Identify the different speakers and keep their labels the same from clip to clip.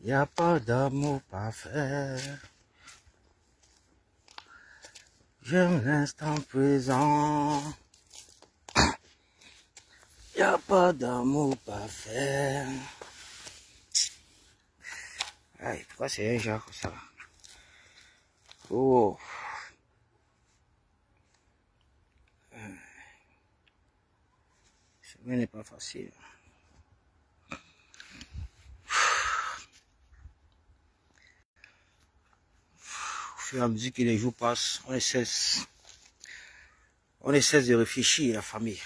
Speaker 1: Y a pas d'amour parfait. J'aime l'instant présent. Y a pas d'amour parfait. Aïe, pourquoi c'est un genre comme ça? Oh. Ce n'est pas facile. Au fur et à mesure que les jours passent, on essaie de réfléchir à la famille.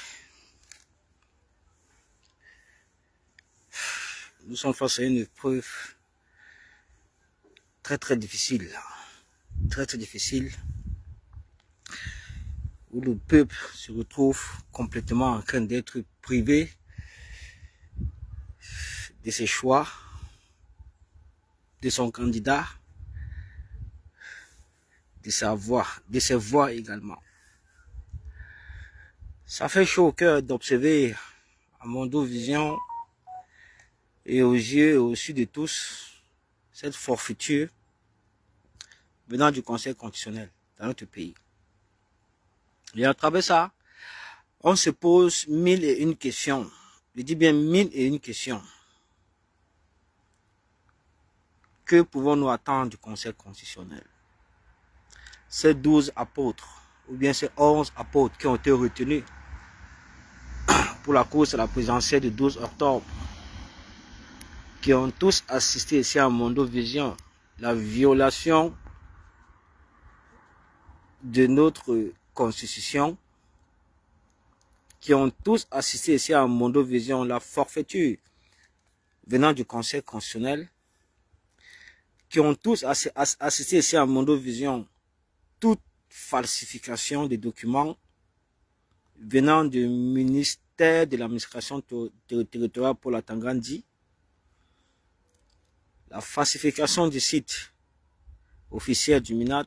Speaker 1: Nous sommes face à une épreuve très difficile. Très difficile. Où le peuple se retrouve complètement en train d'être privé de ses choix, de son candidat, de ses voix également. Ça fait chaud au cœur d'observer à Mondo Vision et aux yeux et au su de tous cette forfaiture venant du Conseil constitutionnel dans notre pays. Et à travers ça, on se pose 1001 questions. Je dis bien 1001 questions. Que pouvons-nous attendre du Conseil constitutionnel? Ces 12 apôtres, ou bien ces 11 apôtres qui ont été retenus pour la course à la présidentielle du 12 octobre, qui ont tous assisté ici à Mondo Vision, la violation de notre constitution, qui ont tous assisté ici à Mondo Vision, la forfaiture venant du Conseil constitutionnel, qui ont tous assisté ici à Mondo Vision, toute falsification des documents venant du ministère de l'administration territoriale pour la Tangandi, la falsification du site officiel du MINAT,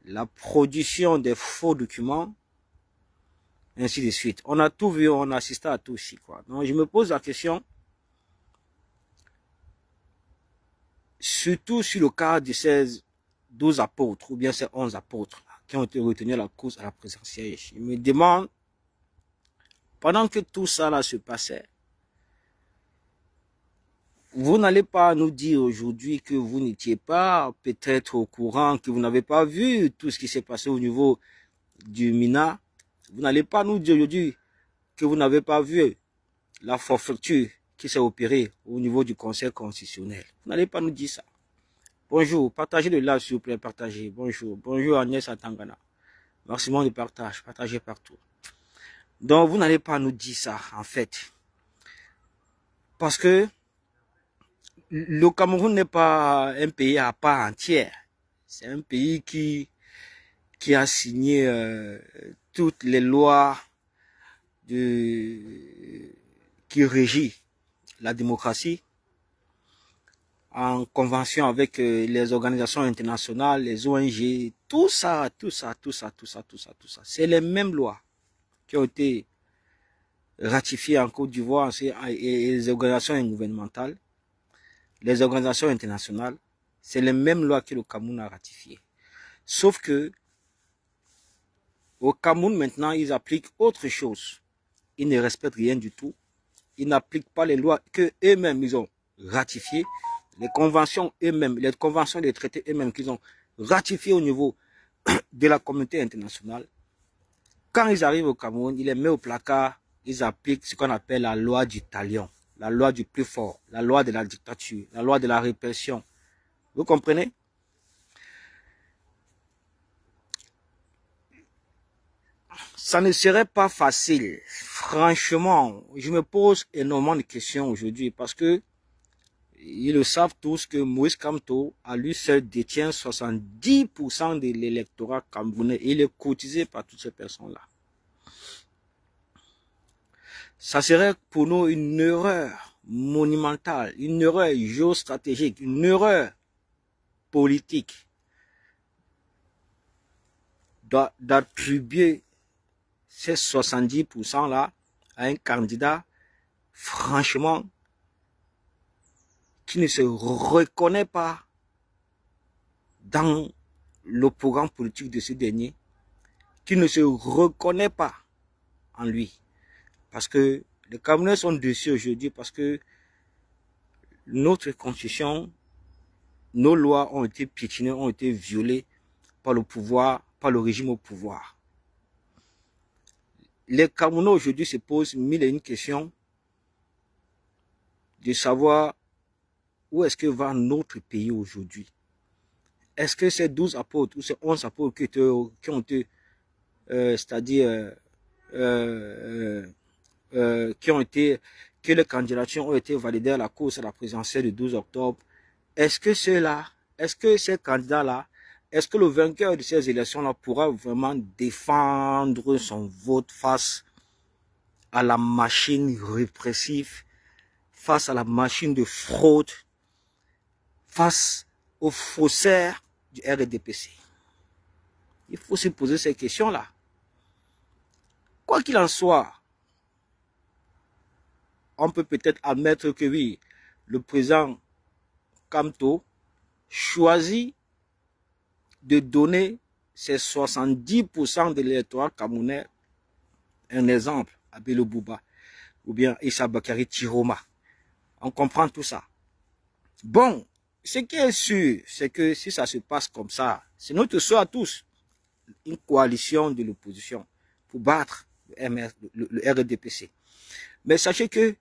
Speaker 1: la production des faux documents, ainsi de suite. On a tout vu, on a assisté à tout aussi, quoi. Donc je me pose la question, surtout sur le cas de ces 12 apôtres, ou bien ces 11 apôtres, là, qui ont été retenus à la course à la présidentielle. Je me demande, pendant que tout ça là se passait, vous n'allez pas nous dire aujourd'hui que vous n'étiez pas peut-être au courant, que vous n'avez pas vu tout ce qui s'est passé au niveau du MINA. Vous n'allez pas nous dire aujourd'hui que vous n'avez pas vu la forfaiture qui s'est opérée au niveau du Conseil constitutionnel. Vous n'allez pas nous dire ça. Bonjour, partagez le live s'il vous plaît, partagez. Bonjour, bonjour Agnès Atangana. Maximum de partage, partagez partout. Donc vous n'allez pas nous dire ça en fait. Parce que le Cameroun n'est pas un pays à part entière. C'est un pays qui a signé toutes les lois qui régit la démocratie, en convention avec les organisations internationales, les ONG, tout ça. C'est les mêmes lois qui ont été ratifiées en Côte d'Ivoire et les organisations gouvernementales, les organisations internationales, c'est les mêmes lois que le Cameroun a ratifiées. Sauf que au Cameroun maintenant, ils appliquent autre chose. Ils ne respectent rien du tout. Ils n'appliquent pas les lois que eux-mêmes ils ont ratifiées, les conventions eux-mêmes, les conventions des traités eux-mêmes qu'ils ont ratifiées au niveau de la communauté internationale. Quand ils arrivent au Cameroun, ils les mettent au placard, ils appliquent ce qu'on appelle la loi du talion, la loi du plus fort, la loi de la dictature, la loi de la répression. Vous comprenez? Ça ne serait pas facile. Franchement, je me pose énormément de questions aujourd'hui parce que ils le savent tous que Moïse Kamto, à lui seul, détient 70% de l'électorat camerounais. Il est cotisé par toutes ces personnes-là. Ça serait pour nous une erreur monumentale, une erreur géostratégique, une erreur politique d'attribuer ces 70% là à un candidat, franchement, qui ne se reconnaît pas dans le programme politique de ce dernier, qui ne se reconnaît pas en lui. Parce que les Camerounais sont dessus aujourd'hui parce que notre constitution, nos lois ont été piétinées, ont été violées par le pouvoir, par le régime au pouvoir. Les Camerounais aujourd'hui se posent mille et une questions de savoir où est-ce que va notre pays aujourd'hui. Est-ce que ces 12 apôtres ou ces 11 apôtres qui ont été, c'est-à-dire, que les candidatures ont été validées à la course à la présidentielle du 12 octobre, est-ce que ces candidats-là, est-ce que le vainqueur de ces élections-là pourra vraiment défendre son vote face à la machine répressive, face à la machine de fraude, face aux faussaires du RDPC? Il faut se poser ces questions-là. Quoi qu'il en soit, on peut peut-être admettre que oui, le président Kamto choisit de donner ses 70% de l'électorat camerounais, un exemple, à Bello Bouba, ou bien Issa Bakari Tiroma. On comprend tout ça. Bon, ce qui est sûr, c'est que si ça se passe comme ça, c'est notre souhait à tous, une coalition de l'opposition pour battre le RDPC. Mais sachez que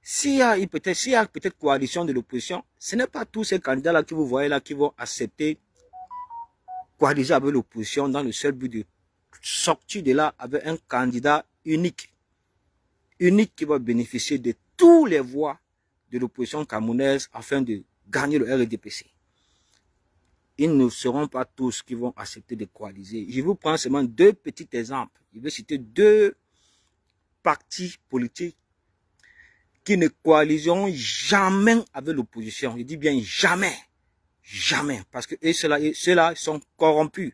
Speaker 1: s'il y a peut-être coalition de l'opposition, ce n'est pas tous ces candidats-là que vous voyez là qui vont accepter coaliser avec l'opposition dans le seul but de sortir de là avec un candidat unique qui va bénéficier de tous les voix de l'opposition camerounaise afin de gagner le RDPC. Ils ne seront pas tous qui vont accepter de coaliser. Je vous prends seulement deux petits exemples. Je vais citer deux partis politiques qui ne coaliseront jamais avec l'opposition. Je dis bien jamais. Jamais. Parce que ceux-là sont corrompus.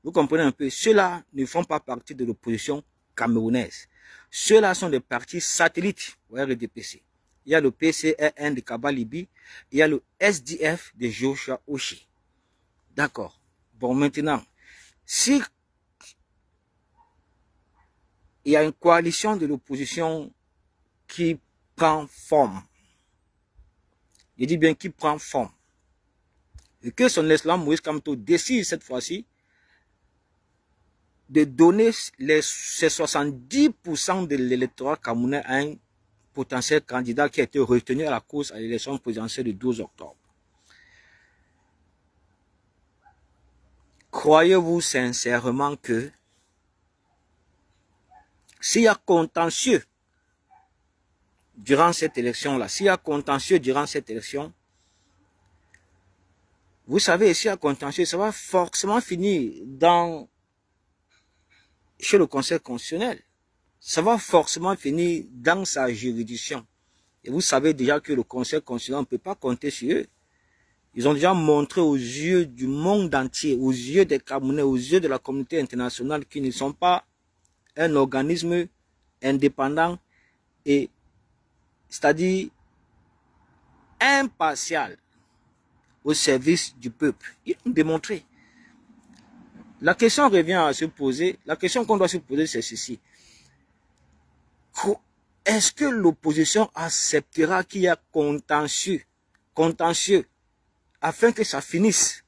Speaker 1: Vous comprenez un peu? Ceux-là ne font pas partie de l'opposition camerounaise. Ceux-là sont des partis satellites au RDPC. Il y a le PCRN de Kabalibi. Il y a le SDF de Joshua Oshi. D'accord. Bon, maintenant, si il y a une coalition de l'opposition qui prend forme, je dis bien qui prend forme, et que son Excellence Moïse Kamto décide cette fois-ci de donner ces 70% de l'électorat camerounais à un potentiel candidat qui a été retenu à la course à l'élection présidentielle du 12 octobre. Croyez-vous sincèrement que s'il y a contentieux durant cette élection-là, vous savez, s'il y a contentieux, ça va forcément finir chez le Conseil constitutionnel. Ça va forcément finir dans sa juridiction. Et vous savez déjà que le Conseil constitutionnel ne peut pas compter sur eux. Ils ont déjà montré aux yeux du monde entier, aux yeux des Camerounais, aux yeux de la communauté internationale qu'ils ne sont pas un organisme indépendant et, c'est-à-dire, impartial au service du peuple. Ils l'ont démontré. La question revient à se poser, la question qu'on doit se poser, c'est ceci. Est-ce que l'opposition acceptera qu'il y a contentieux, afin que ça finisse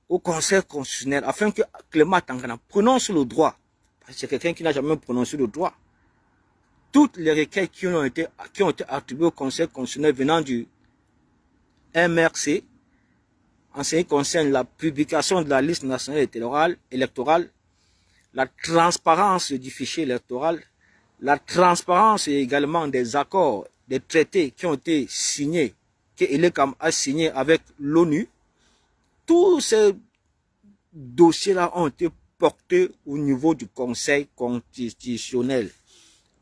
Speaker 1: au Conseil constitutionnel, afin que Clément Tangana prononce le droit, parce que c'est quelqu'un qui n'a jamais prononcé le droit. Toutes les requêtes qui ont été attribuées au Conseil constitutionnel venant du MRC, en ce qui concerne la publication de la liste nationale électorale, la transparence du fichier électoral, la transparence également des accords, des traités qui ont été signés, que l'ECAM a signé avec l'ONU, tous ces dossiers-là ont été portés au niveau du Conseil constitutionnel.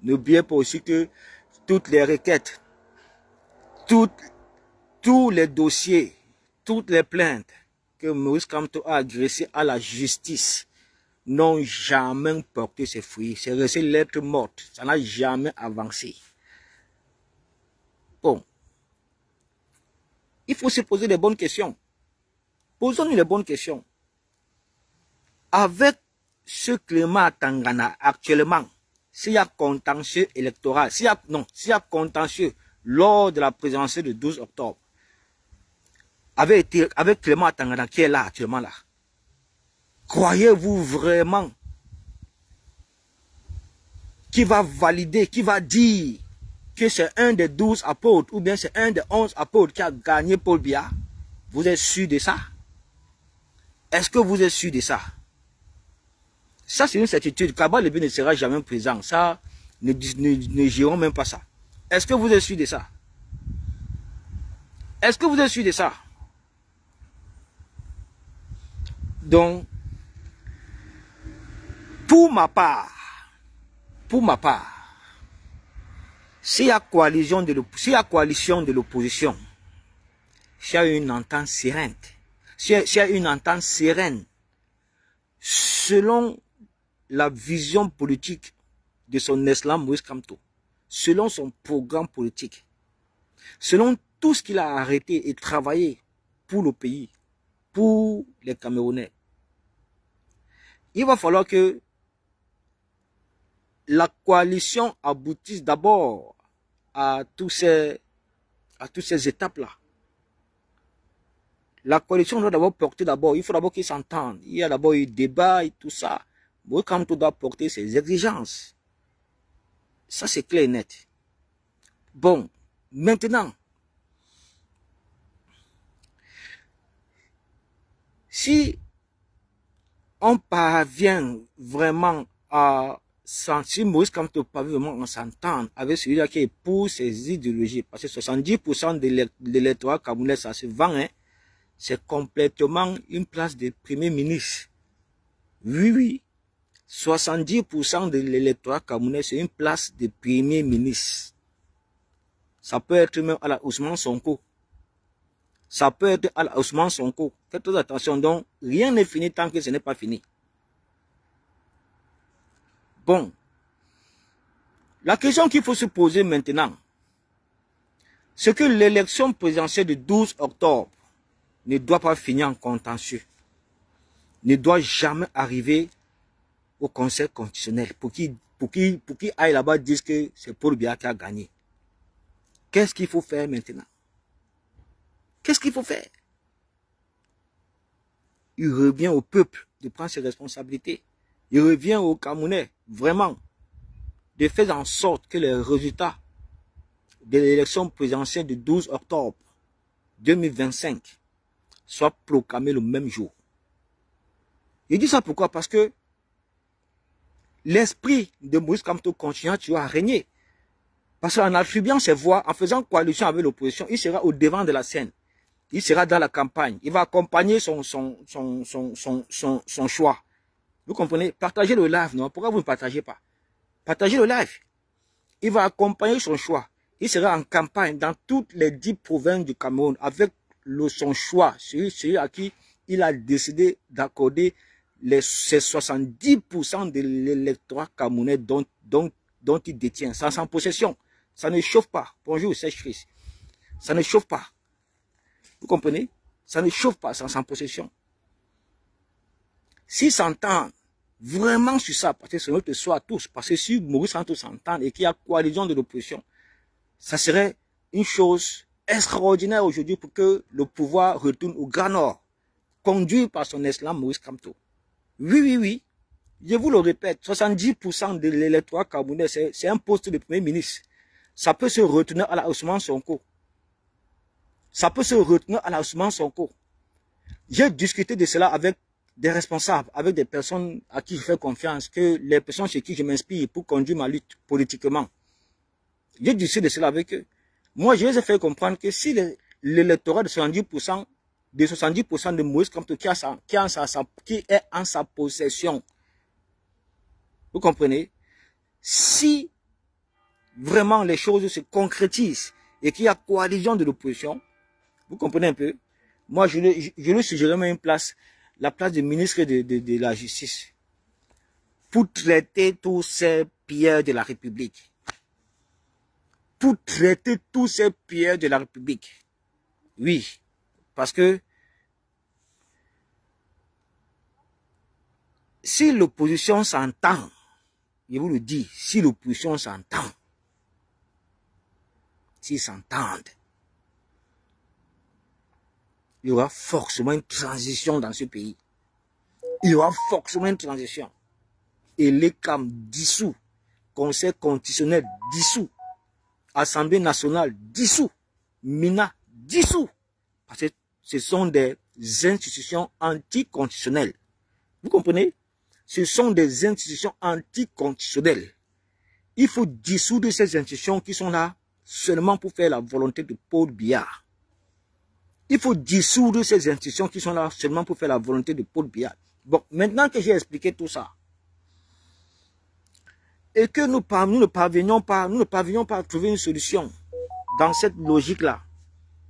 Speaker 1: N'oubliez pas aussi que toutes les requêtes, tous les dossiers, toutes les plaintes que Moïse Kamto a adressées à la justice n'ont jamais porté ses fruits. C'est resté lettre morte. Ça n'a jamais avancé. Bon. Il faut se poser les bonnes questions. Posons-nous les bonnes questions. Avec ce climat Tangana actuellement, s'il y a contentieux électoral, s'il y a contentieux lors de la présidentielle du 12 octobre, avec Clément Tangana qui est là actuellement là, croyez-vous vraiment qu'il va valider, qu'il va dire que c'est un des 12 apôtres ou bien c'est un des 11 apôtres qui a gagné Paul Biya? Vous êtes sûr de ça? Est-ce que vous êtes sûr de ça? Ça, c'est une certitude. Kaba Lebi ne sera jamais présent. Ça, ne gérons même pas ça. Est-ce que vous êtes sûr de ça? Est-ce que vous êtes sûr de ça? Donc, pour ma part, s'il y a coalition de l'opposition, s'il y a une entente sereine, selon la vision politique de son Excellence Moïse Kamto, selon son programme politique, selon tout ce qu'il a arrêté et travaillé pour le pays, pour les Camerounais, il va falloir que la coalition aboutisse d'abord à toutes ces étapes-là. La coalition doit d'abord porter d'abord, il faut d'abord qu'ils s'entendent. Il y a d'abord eu débat et tout ça. Moïse Kamto doit porter ses exigences. Ça, c'est clair et net. Bon, maintenant, si on parvient vraiment à sentir Moïse Kamto parvient vraiment à s'entendre avec celui-là qui est pour ses idéologies, parce que 70% de l'électorat camerounais, ça se vend, hein, c'est complètement une place de premier ministre. Oui. 70% de l'électorat camerounais, c'est une place de premier ministre. Ça peut être même à la Ousmane Sonko. Ça peut être à la Ousmane Sonko. Faites très attention, donc rien n'est fini tant que ce n'est pas fini. Bon. La question qu'il faut se poser maintenant, c'est que l'élection présidentielle du 12 octobre ne doit pas finir en contentieux. Ne doit jamais arriver au Conseil constitutionnel pour qu'il aille là-bas dire que c'est Paul Biya qui a gagné. Qu'est-ce qu'il faut faire maintenant? Qu'est-ce qu'il faut faire? Il revient au peuple de prendre ses responsabilités. Il revient aux Camerounais, vraiment, de faire en sorte que les résultats de l'élection présidentielle du 12 octobre 2025 soient proclamés le même jour. Je dis ça pourquoi? Parce que l'esprit de Moïse Kamto continue à régner. Parce qu'en attribuant ses voix, en faisant coalition avec l'opposition, il sera au devant de la scène. Il sera dans la campagne. Il va accompagner son choix. Vous comprenez? Partagez le live, non? Pourquoi vous ne partagez pas? Partagez le live. Il va accompagner son choix. Il sera en campagne dans toutes les 10 provinces du Cameroun avec son choix, celui à qui il a décidé d'accorder ces 70% de l'électorat camerounais dont il détient, sans possession. Ça ne chauffe pas. Bonjour, c'est Chris. Ça ne chauffe pas. Vous comprenez? Ça ne chauffe pas sans possession. S'ils s'entendent vraiment sur ça, parce que c'est notre choix à tous, parce que si Maurice Kamto s'entend et qu'il y a coalition de l'opposition, ça serait une chose extraordinaire aujourd'hui pour que le pouvoir retourne au Grand Nord, conduit par son Excellence Moïse Kamto. Oui. Je vous le répète, 70% de l'électorat camerounais, c'est un poste de premier ministre. Ça peut se retenir à la Ousmane Sonko. Ça peut se retenir à la Ousmane Sonko. J'ai discuté de cela avec des responsables, avec des personnes à qui je fais confiance, que les personnes chez qui je m'inspire pour conduire ma lutte politiquement. J'ai discuté de cela avec eux. Moi, je les ai fait comprendre que si l'électorat de 70% de Moïse Kamto qui est en sa possession, vous comprenez? Si vraiment les choses se concrétisent et qu'il y a coalition de l'opposition, vous comprenez un peu? Moi, je lui suggérerais même la place de ministre de la Justice pour traiter tous ces pierres de la République. Pour traiter tous ces pierres de la République. Oui, parce que si l'opposition s'entend, je vous le dis, si l'opposition s'entend, s'ils s'entendent, il y aura forcément une transition dans ce pays. Il y aura forcément une transition. Et l'ECAM dissous, Conseil constitutionnel dissous, Assemblée nationale dissous, MINA dissous. Parce que ce sont des institutions anticonstitutionnelles. Vous comprenez? Ce sont des institutions anticonstitutionnelles. Il faut dissoudre ces institutions qui sont là seulement pour faire la volonté de Paul Biya. Il faut dissoudre ces institutions qui sont là seulement pour faire la volonté de Paul Biya. Bon, maintenant que j'ai expliqué tout ça, et que nous ne parvenions pas à trouver une solution dans cette logique-là,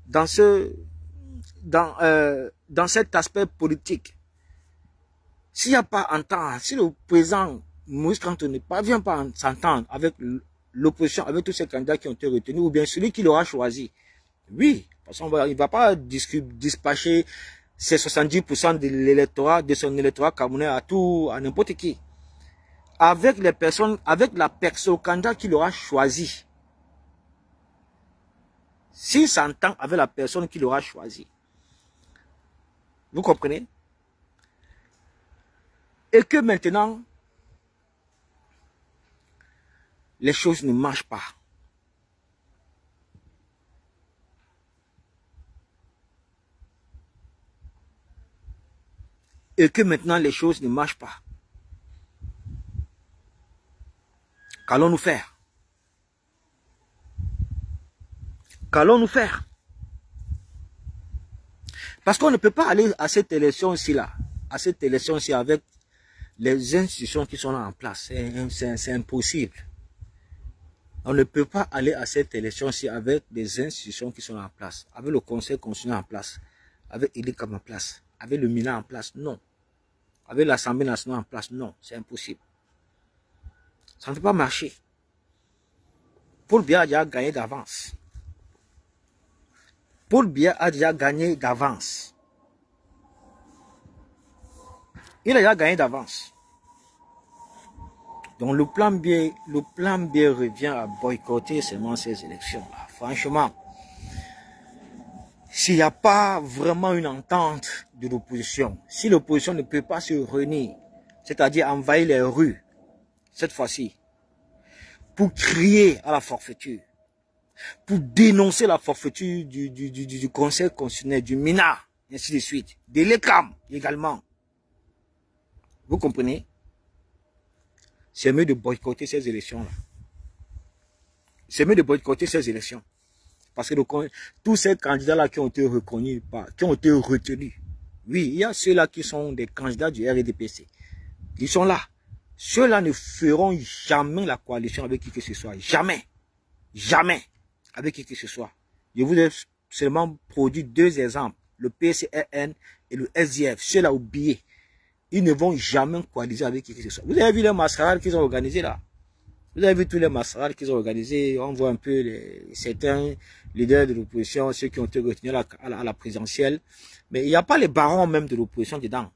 Speaker 1: dans cet aspect politique, s'il n'y a pas entente, si le président Moïse Kanto ne parvient pas à s'entendre avec l'opposition, avec tous ces candidats qui ont été retenus, ou bien celui qui l'aura choisi, oui, parce qu'il ne va pas dispatcher ses 70% de l'électorat, de son électorat camerounais à n'importe qui. Avec les personnes, avec la personne candidat qu'il aura choisi. S'il s'entend avec la personne qu'il aura choisi. Vous comprenez? Et que maintenant, les choses ne marchent pas. Et que maintenant les choses ne marchent pas. Qu'allons-nous faire? Qu'allons-nous faire? Parce qu'on ne peut pas aller à cette élection-ci là, à cette élection-ci avec les institutions qui sont là en place. C'est impossible. On ne peut pas aller à cette élection-ci avec des institutions qui sont là en place, avec le Conseil constitutionnel en place, avec l'ICAM en place, avec le MINA en place, non. Avec l'Assemblée nationale en place, non, c'est impossible. Ça ne peut pas marcher. Paul Biya a déjà gagné d'avance. Paul Biya a déjà gagné d'avance. Il a déjà gagné d'avance. Donc le plan B revient à boycotter seulement ces élections-là. Franchement, s'il n'y a pas vraiment une entente de l'opposition, si l'opposition ne peut pas se réunir, c'est-à-dire envahir les rues, cette fois-ci, pour crier à la forfaiture, pour dénoncer la forfaiture du Conseil constitutionnel, du MINA, et ainsi de suite, de l'ECAM également. Vous comprenez? C'est mieux de boycotter ces élections-là. C'est mieux de boycotter ces élections. Parce que tous ces candidats-là qui ont été reconnus, qui ont été retenus, oui, il y a ceux-là qui sont des candidats du RDPC. Ils sont là. Ceux-là ne feront jamais la coalition avec qui que ce soit. Jamais. Jamais. Avec qui que ce soit. Je vous ai seulement produit deux exemples. Le PCRN et le SDF. Ceux-là oubliés. Ils ne vont jamais coaliser avec qui que ce soit. Vous avez vu les mascarades qu'ils ont organisées là? Vous avez vu tous les mascarades qu'ils ont organisées. On voit un peu certains leaders de l'opposition, ceux qui ont été retenus à la présidentielle. Mais il n'y a pas les barons même de l'opposition dedans.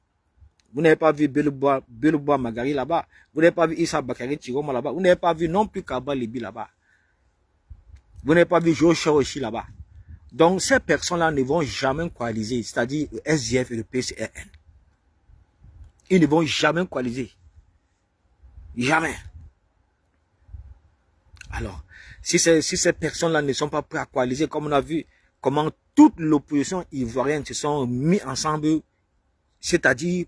Speaker 1: Vous n'avez pas vu Beloubois Magari là-bas. Vous n'avez pas vu Issa Bakari Tiroma là-bas. Vous n'avez pas vu non plus Kaba Libi là-bas. Vous n'avez pas vu Joe Shaoshi là-bas. Donc ces personnes-là ne vont jamais coaliser, c'est-à-dire le SDF et le PCRN. Ils ne vont jamais coaliser. Jamais. Alors, si ces personnes-là ne sont pas prêtes à coaliser, comme on a vu comment toute l'opposition ivoirienne se sont mis ensemble, c'est-à-dire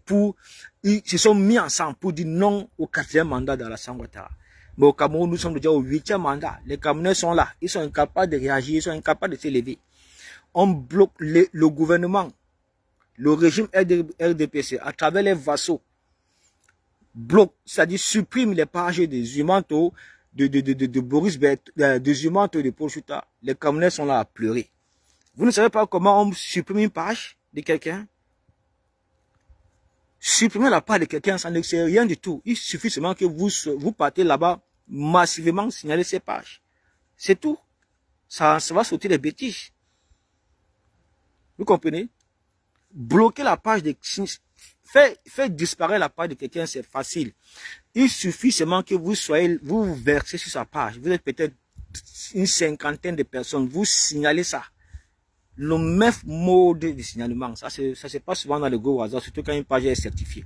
Speaker 1: ils se sont mis ensemble pour dire non au 4e mandat dans l'Assemblée Ouattara. Mais au Cameroun, nous sommes déjà au 8e mandat. Les Camerounais sont là. Ils sont incapables de réagir, ils sont incapables de se lever. On bloque le gouvernement, le régime RDPC, à travers les vassaux, bloque, c'est-à-dire supprime les pages des Zumanto, de Boris de Zumanto et de Paul Chouta. Les Camerounais sont là à pleurer. Vous ne savez pas comment on supprime une page de quelqu'un? Supprimer la page de quelqu'un, ça ne sert rien du tout. Il suffit seulement que vous partez là-bas, massivement signaler ces pages. C'est tout. Ça va sortir des bêtises. Vous comprenez? Bloquer la page de... Faire disparaître la page de quelqu'un, c'est facile. Il suffit seulement que vous versez sur sa page. Vous êtes peut-être une cinquantaine de personnes. Vous signalez ça. Le même mode de signalement. Ça se passe souvent dans le Go WhatsApp, surtout quand une page est certifiée.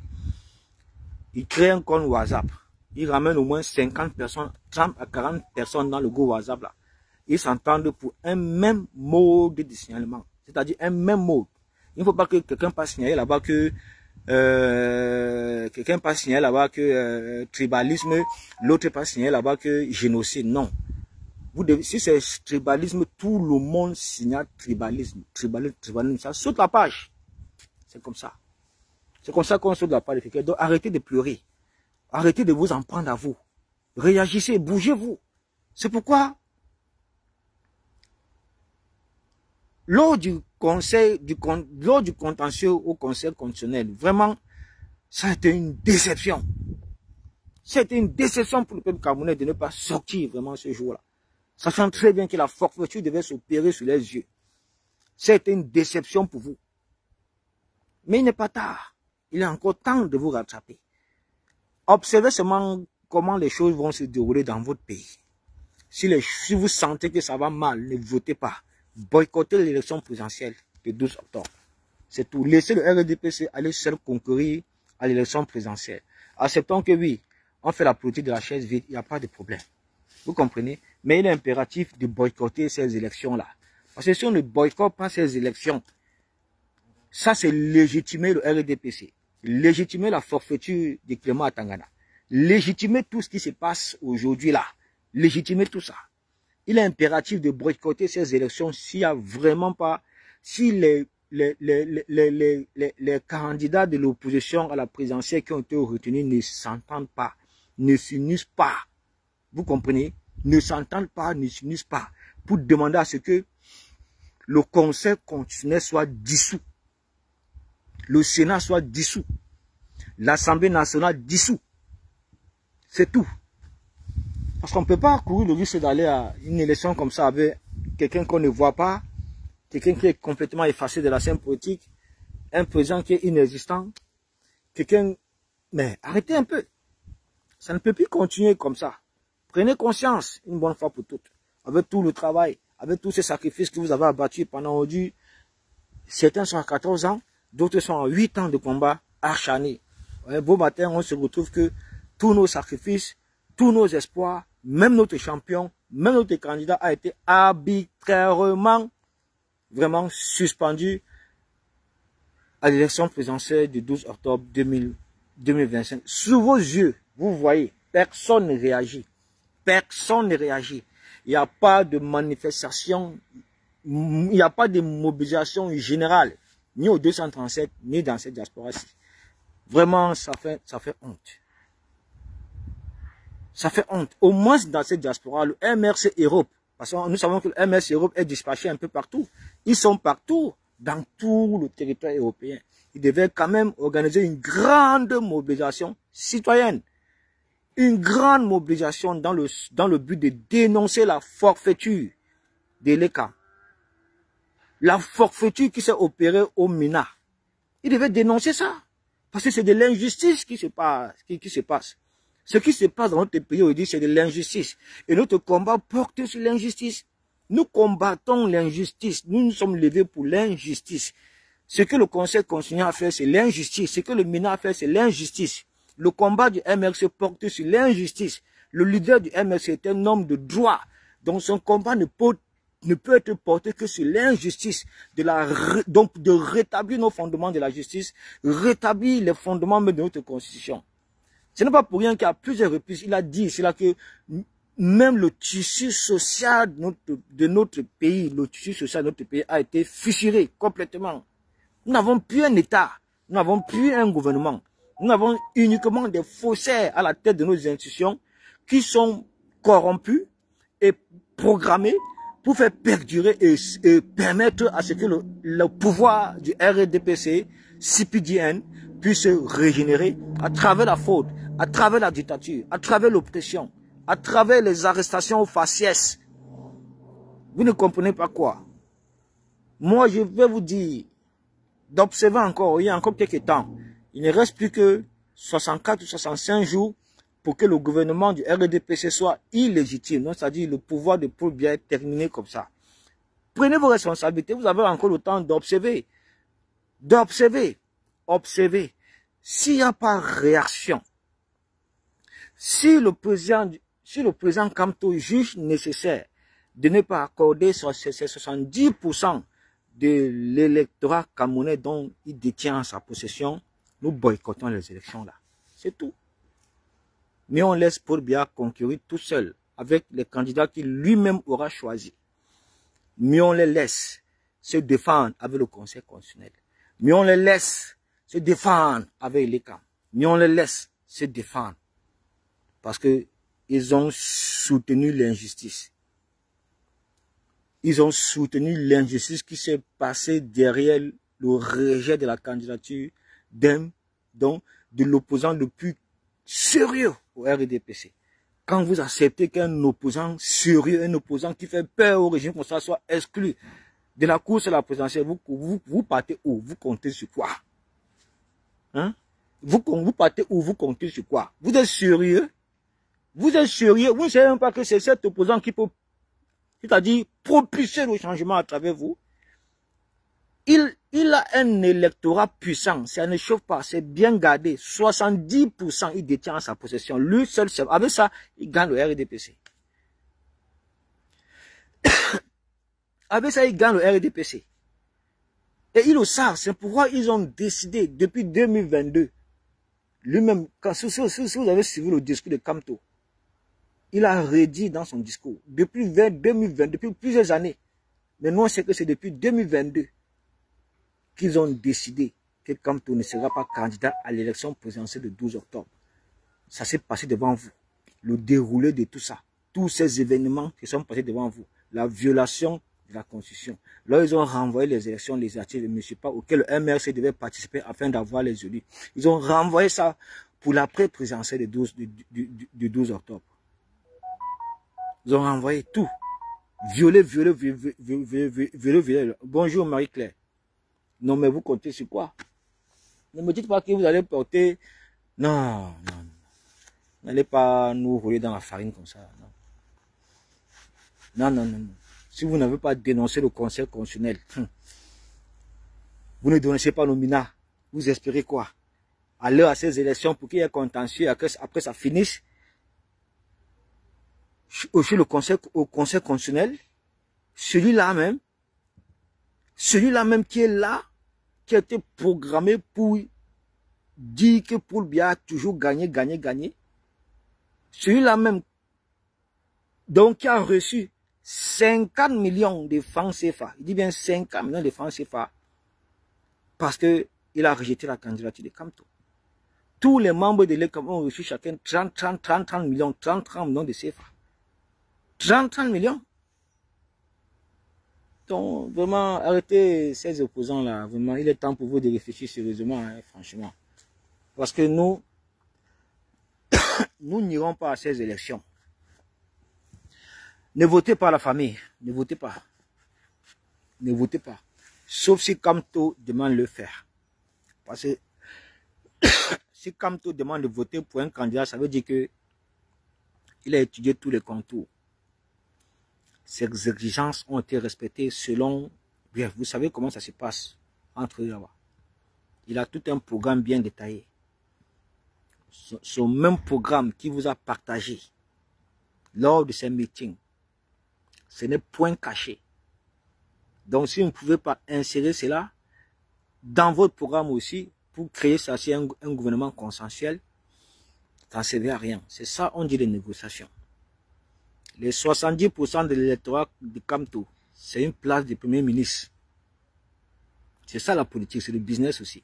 Speaker 1: Il crée un compte WhatsApp. Il ramène au moins 50 personnes, 30 à 40 personnes dans le Go WhatsApp là. Ils s'entendent pour un même mode de signalement. C'est-à-dire un même mode. Il ne faut pas que quelqu'un passe signaler là-bas que tribalisme, l'autre passe signaler là-bas que génocide. Non. Vous devez, si c'est tribalisme, tout le monde signale tribalisme. Tribalisme, ça saute la page. C'est comme ça. C'est comme ça qu'on saute la page. Donc arrêtez de pleurer. Arrêtez de vous en prendre à vous. Réagissez, bougez-vous. C'est pourquoi, lors du contentieux au Conseil constitutionnel, vraiment, ça a été une déception. C'était une déception pour le peuple camerounais de ne pas sortir vraiment ce jour-là. Sachant très bien que la forfaiture devait s'opérer sur les yeux. C'était une déception pour vous. Mais il n'est pas tard. Il est encore temps de vous rattraper. Observez seulement comment les choses vont se dérouler dans votre pays. Si vous sentez que ça va mal, ne votez pas. Boycottez l'élection présidentielle du 12 octobre. C'est tout. Laissez le RDPC aller seul concourir à l'élection présidentielle. Acceptons que oui, on fait la politique de la chaise vide, il n'y a pas de problème. Vous comprenez? Mais il est impératif de boycotter ces élections-là. Parce que si on ne boycotte pas ces élections, ça c'est légitimer le RDPC. Légitimer la forfaiture de Clément Atangana. Légitimer tout ce qui se passe aujourd'hui là. Légitimer tout ça. Il est impératif de boycotter ces élections s'il n'y a vraiment pas, si les candidats de l'opposition à la présidentielle qui ont été retenus ne s'entendent pas, ne s'unissent pas. Vous comprenez? Ne s'entendent pas, ne s'unissent pas. Pour demander à ce que le Conseil constitutionnel soit dissous. Le Sénat soit dissous. L'Assemblée nationale dissous. C'est tout. Parce qu'on ne peut pas courir le risque d'aller à une élection comme ça avec quelqu'un qu'on ne voit pas, quelqu'un qui est complètement effacé de la scène politique, un président qui est inexistant, quelqu'un... Mais arrêtez un peu. Ça ne peut plus continuer comme ça. Prenez conscience une bonne fois pour toutes. Avec tout le travail, avec tous ces sacrifices que vous avez abattus pendant aujourd'hui. Certains sont à 14 ans, d'autres sont à 8 ans de combat acharné. Un beau matin, on se retrouve que tous nos sacrifices, tous nos espoirs, même notre champion, même notre candidat a été arbitrairement vraiment suspendu à l'élection présidentielle du 12 octobre 2025. Sous vos yeux, vous voyez, personne ne réagit. Personne ne réagit. Il n'y a pas de manifestation, il n'y a pas de mobilisation générale, ni au 237, ni dans cette diaspora-ci. Vraiment, ça fait honte. Ça fait honte. Au moins dans cette diaspora, le MRC Europe, parce que nous savons que le MRC Europe est dispatché un peu partout. Ils sont partout, dans tout le territoire européen. Ils devaient quand même organiser une grande mobilisation citoyenne. Une grande mobilisation dans le but de dénoncer la forfaiture de l'ECA. La forfaiture qui s'est opérée au MENA. Ils devaient dénoncer ça. Parce que c'est de l'injustice qui se passe. Ce qui se passe dans notre pays aujourd'hui, c'est de l'injustice. Et notre combat porte sur l'injustice. Nous combattons l'injustice. Nous nous sommes levés pour l'injustice. Ce que le Conseil constitutionnel a fait, c'est l'injustice. Ce que le MENA a fait, c'est l'injustice. Le combat du MRC porte sur l'injustice. Le leader du MRC est un homme de droit. Donc son combat ne peut être porté que sur l'injustice. Donc de rétablir nos fondements de la justice, rétablir les fondements de notre constitution. Ce n'est pas pour rien qu'à plusieurs reprises, il a dit cela que même le tissu social de notre pays, le tissu social de notre pays a été fissuré complètement. Nous n'avons plus un État, nous n'avons plus un gouvernement. Nous avons uniquement des faussaires à la tête de nos institutions qui sont corrompus et programmés pour faire perdurer et permettre à ce que le pouvoir du RDPC, CPDN, puisse se régénérer à travers la faute, à travers la dictature, à travers l'oppression, à travers les arrestations aux faciès. Vous ne comprenez pas quoi? Moi, je vais vous dire, d'observer encore, il y a encore quelques temps, il ne reste plus que 64 ou 65 jours pour que le gouvernement du RDPC soit illégitime. Donc, c'est-à-dire le pouvoir de Paul Biya est terminé comme ça. Prenez vos responsabilités, vous avez encore le temps d'observer. Observer. S'il n'y a pas réaction, si le président Kamto juge nécessaire de ne pas accorder ces 70% de l'électorat camerounais dont il détient en sa possession, nous boycottons les élections là. C'est tout. Mais on laisse Paul Biya concourir tout seul avec les candidats qu'il lui-même aura choisis. Mais on les laisse se défendre avec le Conseil constitutionnel. Mais on les laisse se défendre avec les camps. Mais on les laisse se défendre. Parce que ils ont soutenu l'injustice. Ils ont soutenu l'injustice qui s'est passée derrière le rejet de la candidature de l'opposant le plus sérieux au RDPC. Quand vous acceptez qu'un opposant sérieux, un opposant qui fait peur au régime comme ça soit exclu de la course à la présidentielle, vous partez où? Vous comptez sur quoi? Hein? Vous partez où? Vous comptez sur quoi? Vous êtes sérieux? Vous êtes sérieux? Vous ne savez même pas que c'est cet opposant qui peut, c'est-à-dire propulser le changement à travers vous. Il a un électorat puissant, ça ne chauffe pas, c'est bien gardé. 70% il détient en sa possession. Lui seul, avec ça, il gagne le RDPC. Avec ça, il gagne le RDPC. Et ils le savent, c'est pourquoi ils ont décidé depuis 2022. Lui-même, si vous avez suivi le discours de Kamto, il a redit dans son discours, depuis 2020, depuis plusieurs années. Mais nous, on sait que c'est depuis 2022 qu'ils ont décidé que Kamto ne sera pas candidat à l'élection présidentielle du 12 octobre. Ça s'est passé devant vous. Le déroulé de tout ça. Tous ces événements qui sont passés devant vous. La violation de la Constitution. Là, ils ont renvoyé les élections législatives de M. Pa auxquelles le MRC devait participer afin d'avoir les élus. Ils ont renvoyé ça pour l'après-présidentielle du 12 octobre. Ils ont renvoyé tout. Violé. Bonjour Marie-Claire. Non, mais vous comptez sur quoi? Ne me dites pas que vous allez porter... Non. N'allez pas nous rouler dans la farine comme ça. Non. Si vous n'avez pas dénoncé le Conseil constitutionnel, vous ne dénoncez pas nos minards. Vous espérez quoi? Aller à ces élections pour qu'il y ait contentieux, après ça finisse au Conseil constitutionnel, celui-là même qui est là, qui a été programmé pour dire que Paul Biya a toujours gagné. Celui-là même, donc qui a reçu 50 millions de francs CFA. Il dit bien 50 millions de francs CFA parce qu'il a rejeté la candidature de Kamto. Tous les membres de l'ECAM ont reçu chacun 30 millions de CFA. 30 millions. Donc, vraiment, arrêtez ces opposants-là. Vraiment, il est temps pour vous de réfléchir sérieusement, hein, franchement. Parce que nous n'irons pas à ces élections. Ne votez pas la famille. Ne votez pas. Ne votez pas. Sauf si Kamto demande de le faire. Parce que si Kamto demande de voter pour un candidat, ça veut dire que il a étudié tous les contours. Ces exigences ont été respectées selon... Bref, vous savez comment ça se passe entre eux là-bas. Il a tout un programme bien détaillé. Ce même programme qui vous a partagé lors de ces meetings, ce n'est point caché. Donc, si vous ne pouvez pas insérer cela dans votre programme aussi, pour créer ça, c'est un gouvernement consensuel, ça ne servait à rien. C'est ça, on dit les négociations. Les 70% de l'électorat de Kamto, c'est une place de premier ministre. C'est ça la politique, c'est le business aussi.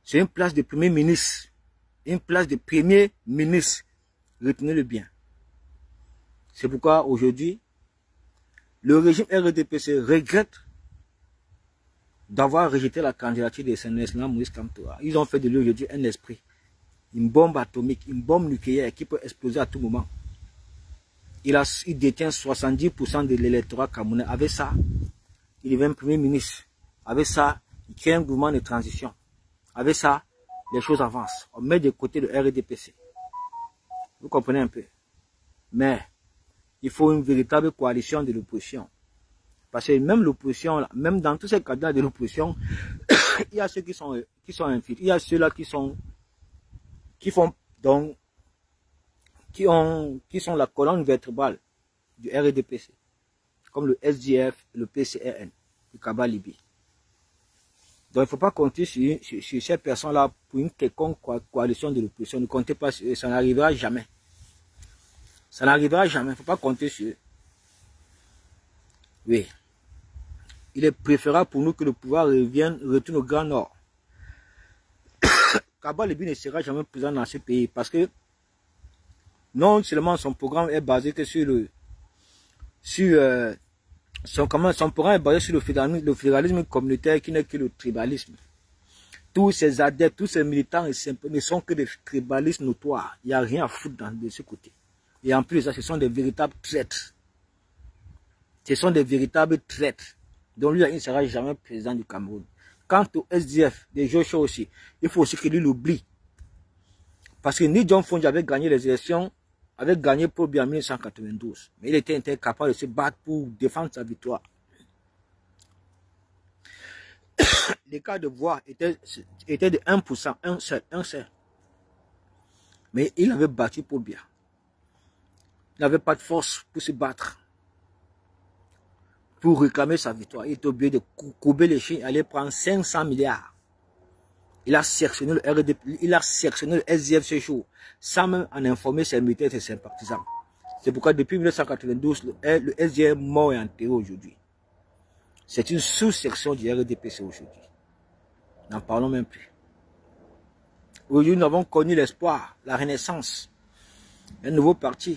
Speaker 1: C'est une place de premier ministre. Une place de premier ministre. Retenez-le bien. C'est pourquoi aujourd'hui, le régime RDPC regrette d'avoir rejeté la candidature de SNS Moïse Kamto. Ils ont fait de lui aujourd'hui un esprit. Une bombe atomique, une bombe nucléaire qui peut exploser à tout moment. Il détient 70% de l'électorat camerounais. Avec ça, il devient premier ministre. Avec ça, il crée un mouvement de transition. Avec ça, les choses avancent. On met de côté le RDPC. Vous comprenez un peu. Mais, il faut une véritable coalition de l'opposition. Parce que même l'opposition, même dans tous ces candidats de l'opposition, il y a ceux qui sont infiltrés. Il y a ceux-là qui sont la colonne vertébrale du RDPC. Comme le SDF, le PCRN, le Kabal Libye. Donc il ne faut pas compter sur ces personnes-là pour une quelconque coalition de l'opposition. Ne comptez pas sur eux, ça n'arrivera jamais. Ça n'arrivera jamais, il ne faut pas compter sur eux. Oui. Il est préférable pour nous que le pouvoir retourne au Grand Nord. Kabal Libye ne sera jamais présent dans ce pays parce que non seulement son programme est basé que son programme est basé sur le fédéralisme communautaire qui n'est que le tribalisme. Tous ces adeptes, tous ces militants ne sont que des tribalistes notoires. Il n'y a rien à foutre de ce côté. Et en plus de ça, ce sont des véritables traîtres. Ce sont des véritables traîtres. Donc lui, il ne sera jamais président du Cameroun. Quant au SDF, des Joshua aussi, il faut aussi que lui l'oublie. Parce que Ni John Fonji avait gagné les élections, avait gagné Paul Biya en 1992. Mais il était incapable de se battre pour défendre sa victoire. L'écart de voix était de 1%, un seul. Mais il avait battu Paul Biya. Il n'avait pas de force pour se battre. Pour réclamer sa victoire. Il était obligé de courber les chiens et aller prendre 500 milliards. Il a sectionné le RDP, il a sectionné le SDF ce jour, sans même en informer ses militaires et ses sympathisants. C'est pourquoi depuis 1992, le SDF est mort et enterré aujourd'hui. C'est une sous-section du RDPC aujourd'hui. N'en parlons même plus. Aujourd'hui, nous avons connu l'espoir, la renaissance, un nouveau parti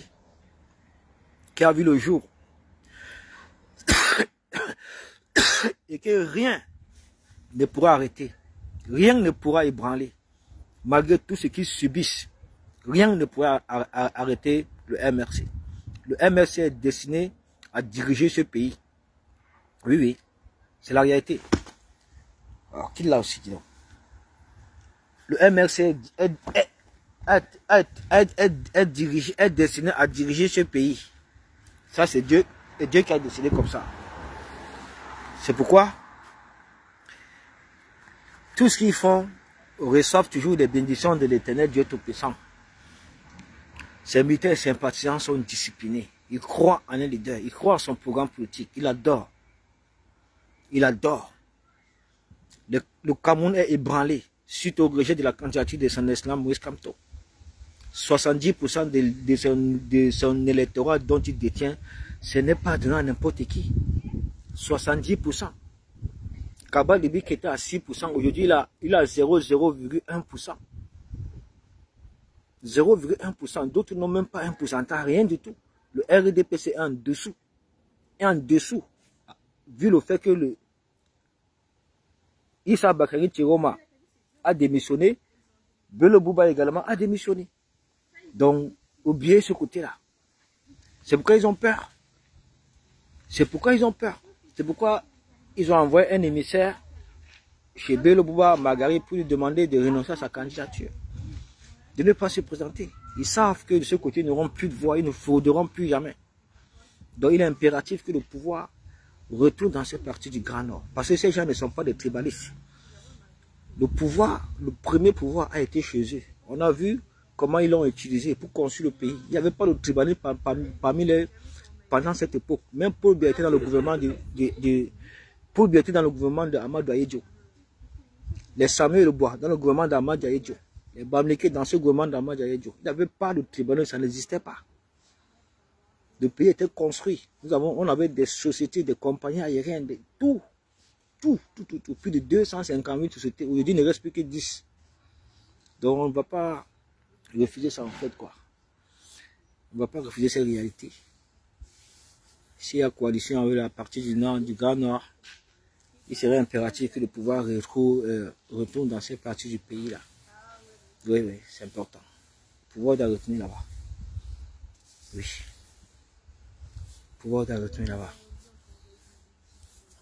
Speaker 1: qui a vu le jour. Et que rien ne pourra arrêter, rien ne pourra ébranler, malgré tout ce qu'ils subissent, rien ne pourra arrêter le MRC. Le MRC est destiné à diriger ce pays. Oui, oui, c'est la réalité. Alors, qui l'a aussi dit donc? Le MRC est destiné à diriger ce pays. Ça, c'est Dieu, et Dieu qui a décidé comme ça. C'est pourquoi tout ce qu'ils font reçoivent toujours des bénédictions de l'Éternel Dieu Tout-Puissant. Ces militaires et sympathisants sont disciplinés. Ils croient en un leader, ils croient en son programme politique. Ils adorent. Il adore. Le Cameroun est ébranlé suite au rejet de la candidature de son excellence Moïse Kamto. 70% de son électorat dont il détient, ce n'est pas donné à n'importe qui. 70%. Kabal Libye qui était à 6%, aujourd'hui il a 0,1%. 0,1%. D'autres n'ont même pas 1%, rien du tout. Le RDPC est en dessous. Et en dessous, vu le fait que Issa Bakary Tiroma a démissionné, Bello Bouba également a démissionné. Donc, oubliez ce côté-là. C'est pourquoi ils ont peur. C'est pourquoi ils ont peur. C'est pourquoi ils ont envoyé un émissaire chez Bello Bouba Magari pour lui demander de renoncer à sa candidature. De ne pas se présenter. Ils savent que de ce côté, ils n'auront plus de voix, ils ne frauderont plus jamais. Donc, il est impératif que le pouvoir retourne dans cette partie du Grand Nord. Parce que ces gens ne sont pas des tribalistes. Le pouvoir, le premier pouvoir a été chez eux. On a vu comment ils l'ont utilisé pour construire le pays. Il n'y avait pas de tribalisme pendant cette époque. Même Paul Biya était dans le gouvernement Paul Biya était dans le gouvernement de Amadou Ahidjo. Les Samuel Lebois dans le gouvernement d'Amadou Ahidjo. Les Bamileke dans ce gouvernement d'Amadou Ahidjo. Il n'y avait pas de tribunal, ça n'existait pas. Le pays était construit. On avait des sociétés, des compagnies aériennes, tout. Plus de 250 000 sociétés. Aujourd'hui, il ne reste plus que 10. Donc, on ne va pas refuser ça en fait, quoi. On ne va pas refuser cette réalité. S'il y a coalition avec la partie du Nord, du Grand Nord, il serait impératif que le pouvoir retourne dans cette partie du pays-là. Oui, c'est important. Le pouvoir doit retourner là-bas. Oui. Le pouvoir doit retourner là-bas.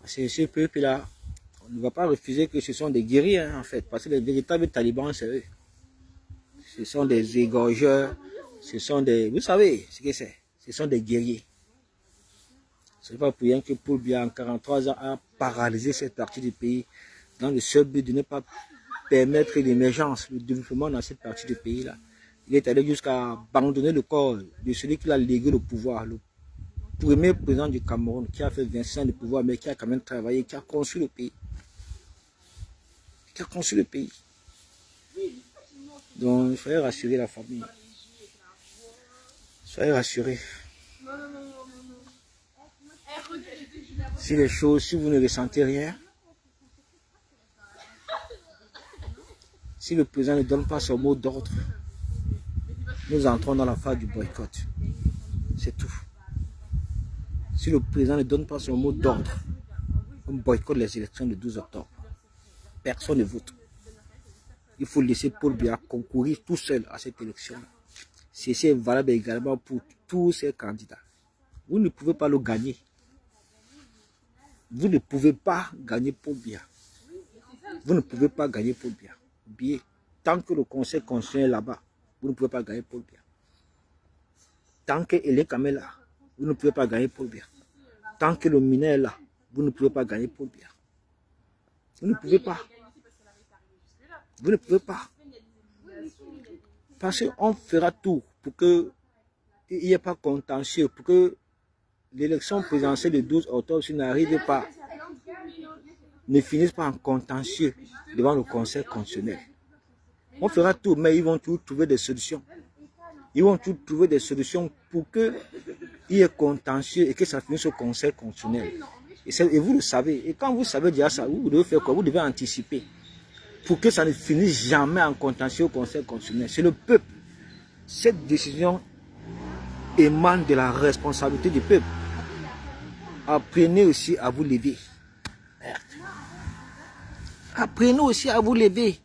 Speaker 1: Parce que ce peuple-là, On ne va pas refuser que ce sont des guerriers, hein, en fait, parce que les véritables talibans, c'est eux. Ce sont des égorgeurs, ce sont des... Vous savez ce que c'est? Ce sont des guerriers. Ce n'est pas pour rien que Paul Biya, en 43 ans, a paralysé cette partie du pays dans le seul but de ne pas permettre l'émergence, le développement dans cette partie du pays-là. Il est allé jusqu'à abandonner le corps de celui qui a légué le pouvoir, le premier président du Cameroun, qui a fait 25 ans de pouvoir, mais qui a quand même travaillé, qui a construit le pays. Qui a construit le pays. Donc, il fallait rassurer la famille. Soyez rassurés. Si les choses, si vous ne ressentez rien, si le président ne donne pas son mot d'ordre, nous entrons dans la phase du boycott. C'est tout. Si le président ne donne pas son mot d'ordre, on boycotte les élections du 12 octobre. Personne ne vote. Il faut laisser Paul Biya concourir tout seul à cette élection. C'est valable également pour tous ces candidats. Vous ne pouvez pas le gagner. Vous ne pouvez pas gagner Paul Biya. Vous ne pouvez pas gagner Paul Biya. Oubliez, tant que le conseil constitutionnel est là-bas, vous ne pouvez pas gagner Paul Biya. Tant que Hélène Kamel est là, vous ne pouvez pas gagner Paul Biya. Tant que le mineur est là, vous ne pouvez pas gagner Paul Biya. Vous ne pouvez pas. Vous ne pouvez pas. Parce qu'on fera tout pour qu'il n'y ait pas contentieux, pour que l'élection présidentielle du 12 octobre, si n'arrive pas, ne finisse pas en contentieux devant le conseil constitutionnel. On fera tout, mais ils vont toujours trouver des solutions. Ils vont toujours trouver des solutions pour qu'il y ait contentieux et que ça finisse au conseil constitutionnel. Et vous le savez. Et quand vous savez déjà ça, vous devez faire quoi? Vous devez anticiper. Pour que ça ne finisse jamais en contentieux au conseil constitutionnel. C'est le peuple. Cette décision émane de la responsabilité du peuple. Apprenez aussi à vous lever. Apprenez aussi à vous lever.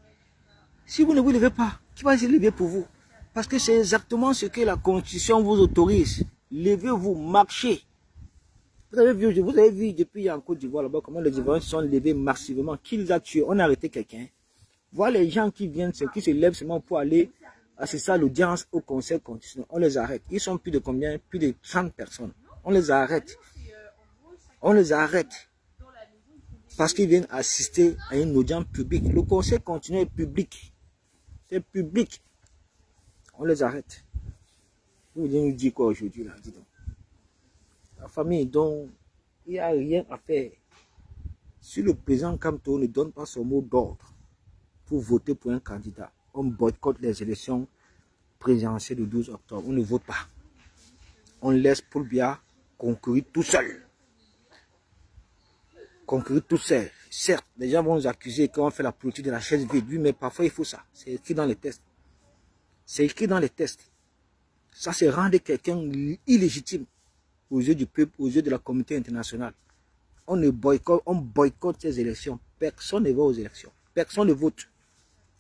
Speaker 1: Si vous ne vous levez pas, qui va se lever pour vous? Parce que c'est exactement ce que la Constitution vous autorise. Levez-vous, marchez. Vous avez vu depuis en Côte d'Ivoire là-bas comment les Ivoiriens se sont levés massivement. Qui les a tués? On a arrêté quelqu'un. Voilà les gens qui viennent, qui se lèvent seulement pour aller assister à l'audience au conseil constitutionnel. On les arrête. Ils sont plus de combien? Plus de 30 personnes. On les arrête. On les arrête. Parce qu'ils viennent assister à une audience publique. Le conseil constitutionnel est public. C'est public. On les arrête. Vous venez nous dire quoi aujourd'hui là? Dis donc. La famille, donc, il n'y a rien à faire. Si le président Kamto ne donne pas son mot d'ordre pour voter pour un candidat, on boycotte les élections présidentielles du 12 octobre. On ne vote pas. On laisse Paul Biya concourir tout seul. Concourir tout seul. Certes, les gens vont nous accuser qu'on fait la politique de la chaise vide. Oui, mais parfois il faut ça. C'est écrit dans les tests. C'est écrit dans les tests. Ça, c'est rendre quelqu'un illégitime aux yeux du peuple, aux yeux de la communauté internationale. On boycotte ces élections. Personne ne va aux élections. Personne ne vote.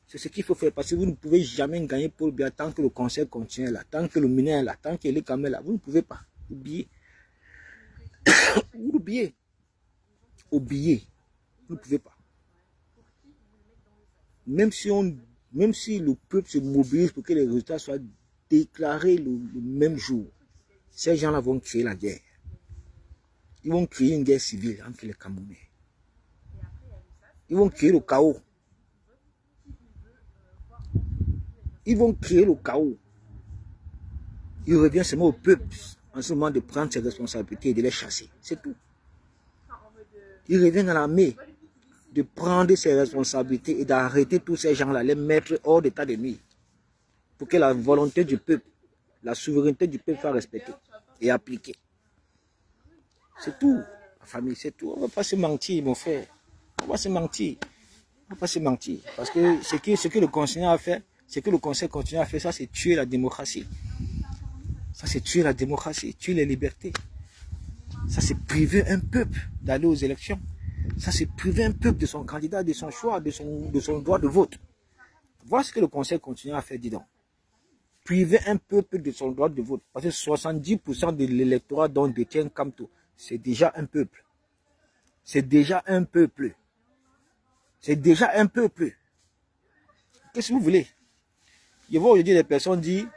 Speaker 1: C'est ce qu'il faut faire parce que vous ne pouvez jamais gagner Paul Biya tant que le conseil continue là, tant que le mineur est là, tant que les Kamel là. Vous ne pouvez pas. Oubliez. Vous oubliez. Oubliez. Vous ne pouvez pas. Même si le peuple se mobilise pour que les résultats soient déclarés le même jour, ces gens-là vont créer la guerre. Ils vont créer une guerre civile entre les Camerounais. Ils vont créer le chaos. Ils vont créer le chaos. Il revient seulement au peuple en ce moment de prendre ses responsabilités et de les chasser. C'est tout. Il revient à l'armée de prendre ses responsabilités et d'arrêter tous ces gens-là, les mettre hors d'état de nuire. Pour que la volonté du peuple, la souveraineté du peuple soit respectée et appliquée. C'est tout, la famille, c'est tout. On ne va pas se mentir, mon frère. On va se mentir. On ne va pas se mentir. Parce que ce que le conseil a fait, ce que le conseil continue à faire, ça c'est tuer la démocratie. Ça c'est tuer la démocratie, tuer les libertés. Ça c'est priver un peuple d'aller aux élections. Ça c'est priver un peuple de son candidat, de son choix, de son droit de vote. Voilà ce que le conseil continue à faire, dis donc. Priver un peuple de son droit de vote. Parce que 70% de l'électorat dont détient Kamto, c'est déjà un peuple. C'est déjà un peuple. C'est déjà un peu peu. Qu'est-ce que vous voulez? Je vois aujourd'hui des personnes dire,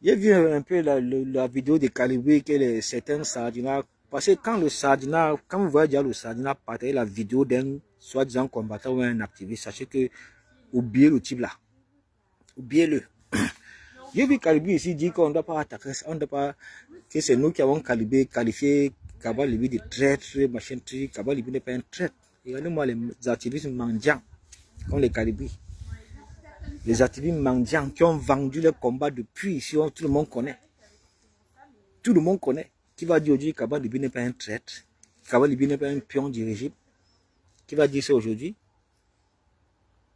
Speaker 1: j'ai vu un peu la vidéo de Calibri que certains sardinats, parce que quand vous voyez déjà le sardinat partager la vidéo d'un soi-disant combattant ou un activiste, sachez que oubliez le type là. Oubliez-le. J'ai vu Calibri ici dire qu'on ne doit pas attaquer, on ne doit pas, que c'est nous qui avons qualifié Kaba Libi de traître, machin truc. Kaba Libi n'est pas un traître. Regardez-moi les activistes mendiants, comme les Calibri. Les activistes mendiants qui ont vendu le combat depuis ici, tout le monde connaît. Tout le monde connaît. Qui va dire aujourd'hui que Kaba Libi n'est pas un traître, Kaba Libi n'est pas un pion du régime? Qui va dire ça aujourd'hui?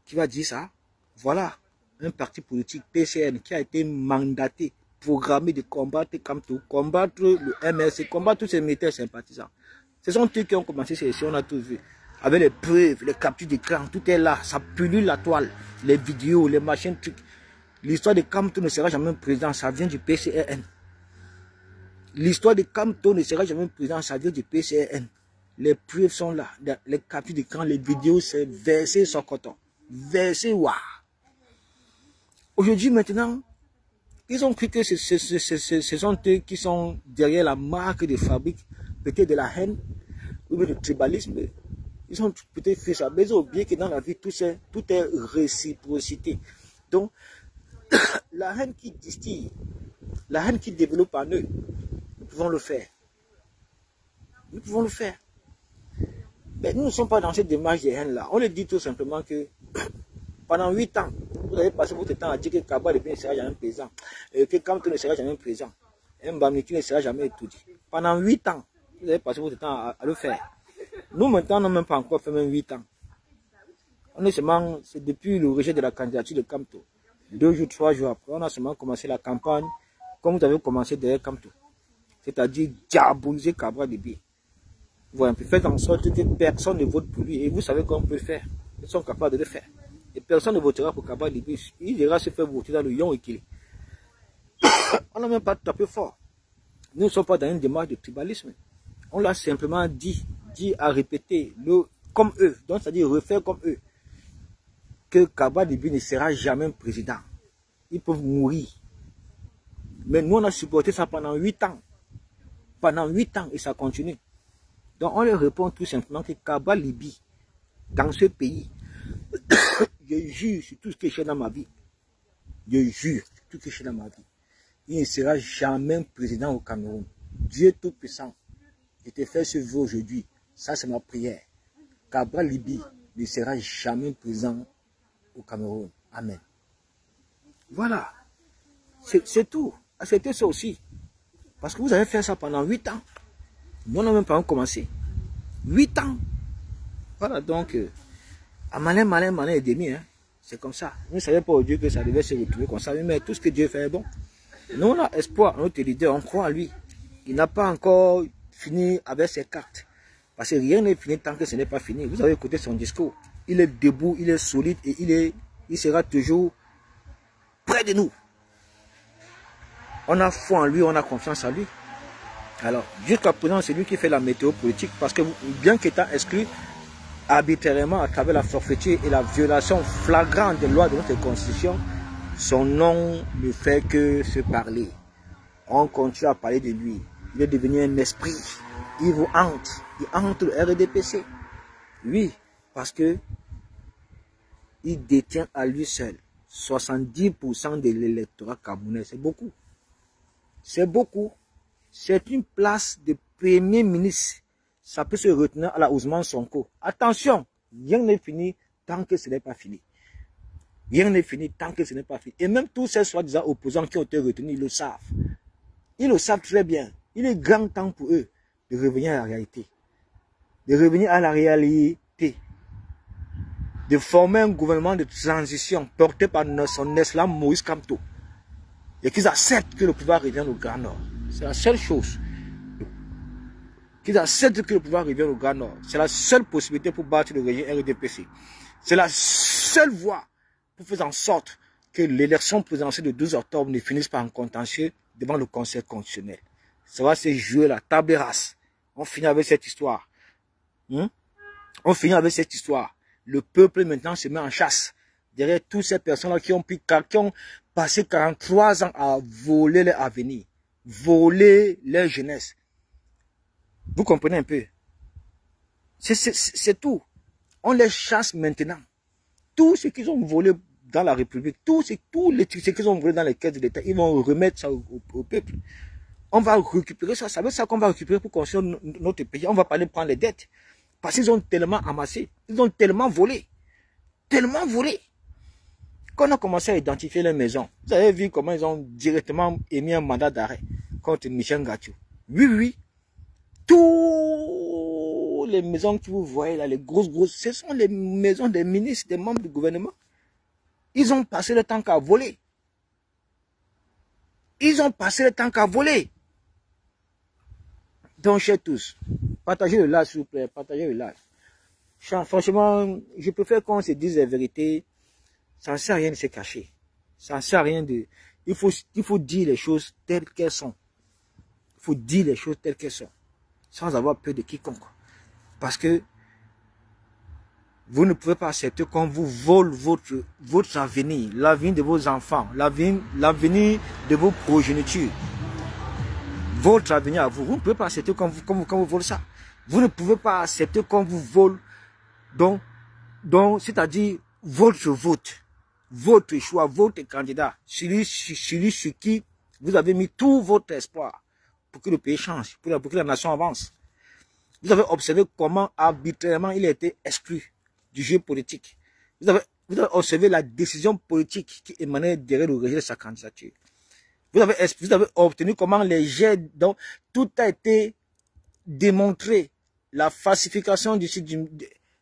Speaker 1: Qui va dire ça? Voilà. Un parti politique PCN qui a été mandaté, programmé de combattre Kamto, combattre le MRC, combattre tous ces militaires sympathisants. Ce sont eux qui ont commencé ces sessions, on a tous vu. Avec les preuves, les captures d'écran, tout est là, ça pullule la toile, les vidéos, les machines, trucs. L'histoire de Kamto ne sera jamais président, ça vient du PCN. L'histoire de Kamto ne sera jamais président, ça vient du PCN. Les preuves sont là, les captures d'écran, les vidéos, c'est versé sur coton. Versé, waouh. Aujourd'hui, maintenant, ils ont cru que ce sont eux qui sont derrière la marque de fabrique, peut-être de la haine, ou bien du tribalisme. Ils ont peut-être fait ça, mais ils ont oublié que dans la vie, tout est réciprocité. Donc, la haine qui distille, la haine qui développe en eux, nous pouvons le faire. Nous pouvons le faire. Mais nous ne sommes pas dans cette démarche de haine-là. On le dit tout simplement que pendant 8 ans, vous avez passé votre temps à dire que Kaba Libi ne sera jamais présent, que Kamto ne sera jamais présent, Mbamniki ne sera jamais étudié. Pendant 8 ans, vous avez passé votre temps à le faire. Nous, maintenant, nous n'avons même pas encore fait même 8 ans. On est seulement, c'est depuis le rejet de la candidature de Kamto. 2 jours, 3 jours après, on a seulement commencé la campagne, comme vous avez commencé derrière Kamto. C'est-à-dire diaboliser Kaba Libi. Voilà, faites en sorte que personne ne vote pour lui. Et vous savez qu'on peut le faire. Ils sont capables de le faire. Et personne ne votera pour Kaba Libi. Il ira se faire voter dans le Yon Ekili. On n'a même pas tapé fort. Nous ne sommes pas dans une démarche de tribalisme. On l'a simplement dit à répéter, comme eux. Donc, c'est-à-dire refaire comme eux. Que Kaba Libi ne sera jamais président. Ils peuvent mourir. Mais nous, on a supporté ça pendant 8 ans. Pendant 8 ans, et ça continue. Donc, on leur répond tout simplement que Kaba Libi, dans ce pays, je jure sur tout ce que j'ai dans ma vie. Je jure sur tout ce que j'ai dans ma vie. Il ne sera jamais président au Cameroun. Dieu Tout-Puissant, je te fais ce vœu aujourd'hui. Ça, c'est ma prière. Kaba Libi ne sera jamais président au Cameroun. Amen. Voilà. C'est tout. Acceptez ça aussi. Parce que vous avez fait ça pendant 8 ans. Nous, on n'a même pas commencé. 8 ans. Voilà, donc, à malin et demi, hein. C'est comme ça. Nous ne savions pas au Dieu que ça devait se retrouver comme ça. Mais tout ce que Dieu fait est bon. Nous, on a espoir, notre leader, on croit à lui. Il n'a pas encore fini avec ses cartes. Parce que rien n'est fini tant que ce n'est pas fini. Vous avez écouté son discours. Il est debout, il est solide et il sera toujours près de nous. On a foi en lui, on a confiance en lui. Alors, jusqu'à présent, c'est lui qui fait la météo politique. Parce que bien qu'étant exclu arbitrairement à travers la forfaiture et la violation flagrante des lois de notre constitution, son nom ne fait que se parler. On continue à parler de lui. Il est devenu un esprit. Il vous hante. Il hante le RDPC. Oui, parce que il détient à lui seul 70% de l'électorat camerounais. C'est beaucoup. C'est beaucoup. C'est une place de premier ministre. Ça peut se retenir à la Ousmane Sonko. Attention, rien n'est fini tant que ce n'est pas fini. Rien n'est fini tant que ce n'est pas fini. Et même tous ces soi-disant opposants qui ont été retenus, ils le savent. Ils le savent très bien. Il est grand temps pour eux de revenir à la réalité. De revenir à la réalité. De former un gouvernement de transition porté par son islam Moïse Kamto. Et qu'ils acceptent que le pouvoir revienne au Grand Nord. C'est la seule chose. Qu'ils acceptent que le pouvoir revienne au Grand Nord. C'est la seule possibilité pour battre le régime RDPC. C'est la seule voie pour faire en sorte que l'élection présidentielle de 12 octobre ne finisse par un contentieux devant le Conseil constitutionnel. Ça va se jouer la table rase. On finit avec cette histoire. On finit avec cette histoire. Le peuple maintenant se met en chasse. Derrière toutes ces personnes-là qui ont passé 43 ans à voler leur avenir, voler leur jeunesse. Vous comprenez un peu? C'est tout. On les chasse maintenant. Tout ce qu'ils ont volé dans la République, tout ce qu'ils ont volé dans les caisses de l'État, ils vont remettre ça au peuple. On va récupérer ça. Ça veut dire qu'on va récupérer pour construire notre pays. On va pas aller prendre les dettes. Parce qu'ils ont tellement amassé. Ils ont tellement volé. Tellement volé. Quand on a commencé à identifier les maisons, vous avez vu comment ils ont directement émis un mandat d'arrêt contre Michel Gatou. Oui, oui. Toutes les maisons que vous voyez là, les grosses, ce sont les maisons des ministres, des membres du gouvernement. Ils ont passé le temps qu'à voler. Ils ont passé le temps qu'à voler. Donc, chers tous, partagez le live, s'il vous plaît, partagez le live. Franchement, je préfère qu'on se dise la vérité. Ça ne sert à rien de se cacher. Ça ne sert à rien de... Il faut dire les choses telles qu'elles sont. Il faut dire les choses telles qu'elles sont. Sans avoir peur de quiconque. Parce que vous ne pouvez pas accepter qu'on vous vole votre avenir, l'avenir de vos enfants, l'avenir de vos progénitures. Votre avenir à vous. Vous ne pouvez pas accepter qu'on vous vole ça. Vous ne pouvez pas accepter qu'on vous vole, c'est-à-dire votre vote, votre choix, votre candidat, celui sur qui vous avez mis tout votre espoir pour que le pays change, pour que la nation avance. Vous avez observé comment arbitrairement il a été exclu du jeu politique. Vous avez observé la décision politique qui émanait derrière le rejet de sa candidature. Vous avez obtenu comment les jets, donc tout a été démontré. La falsification du site,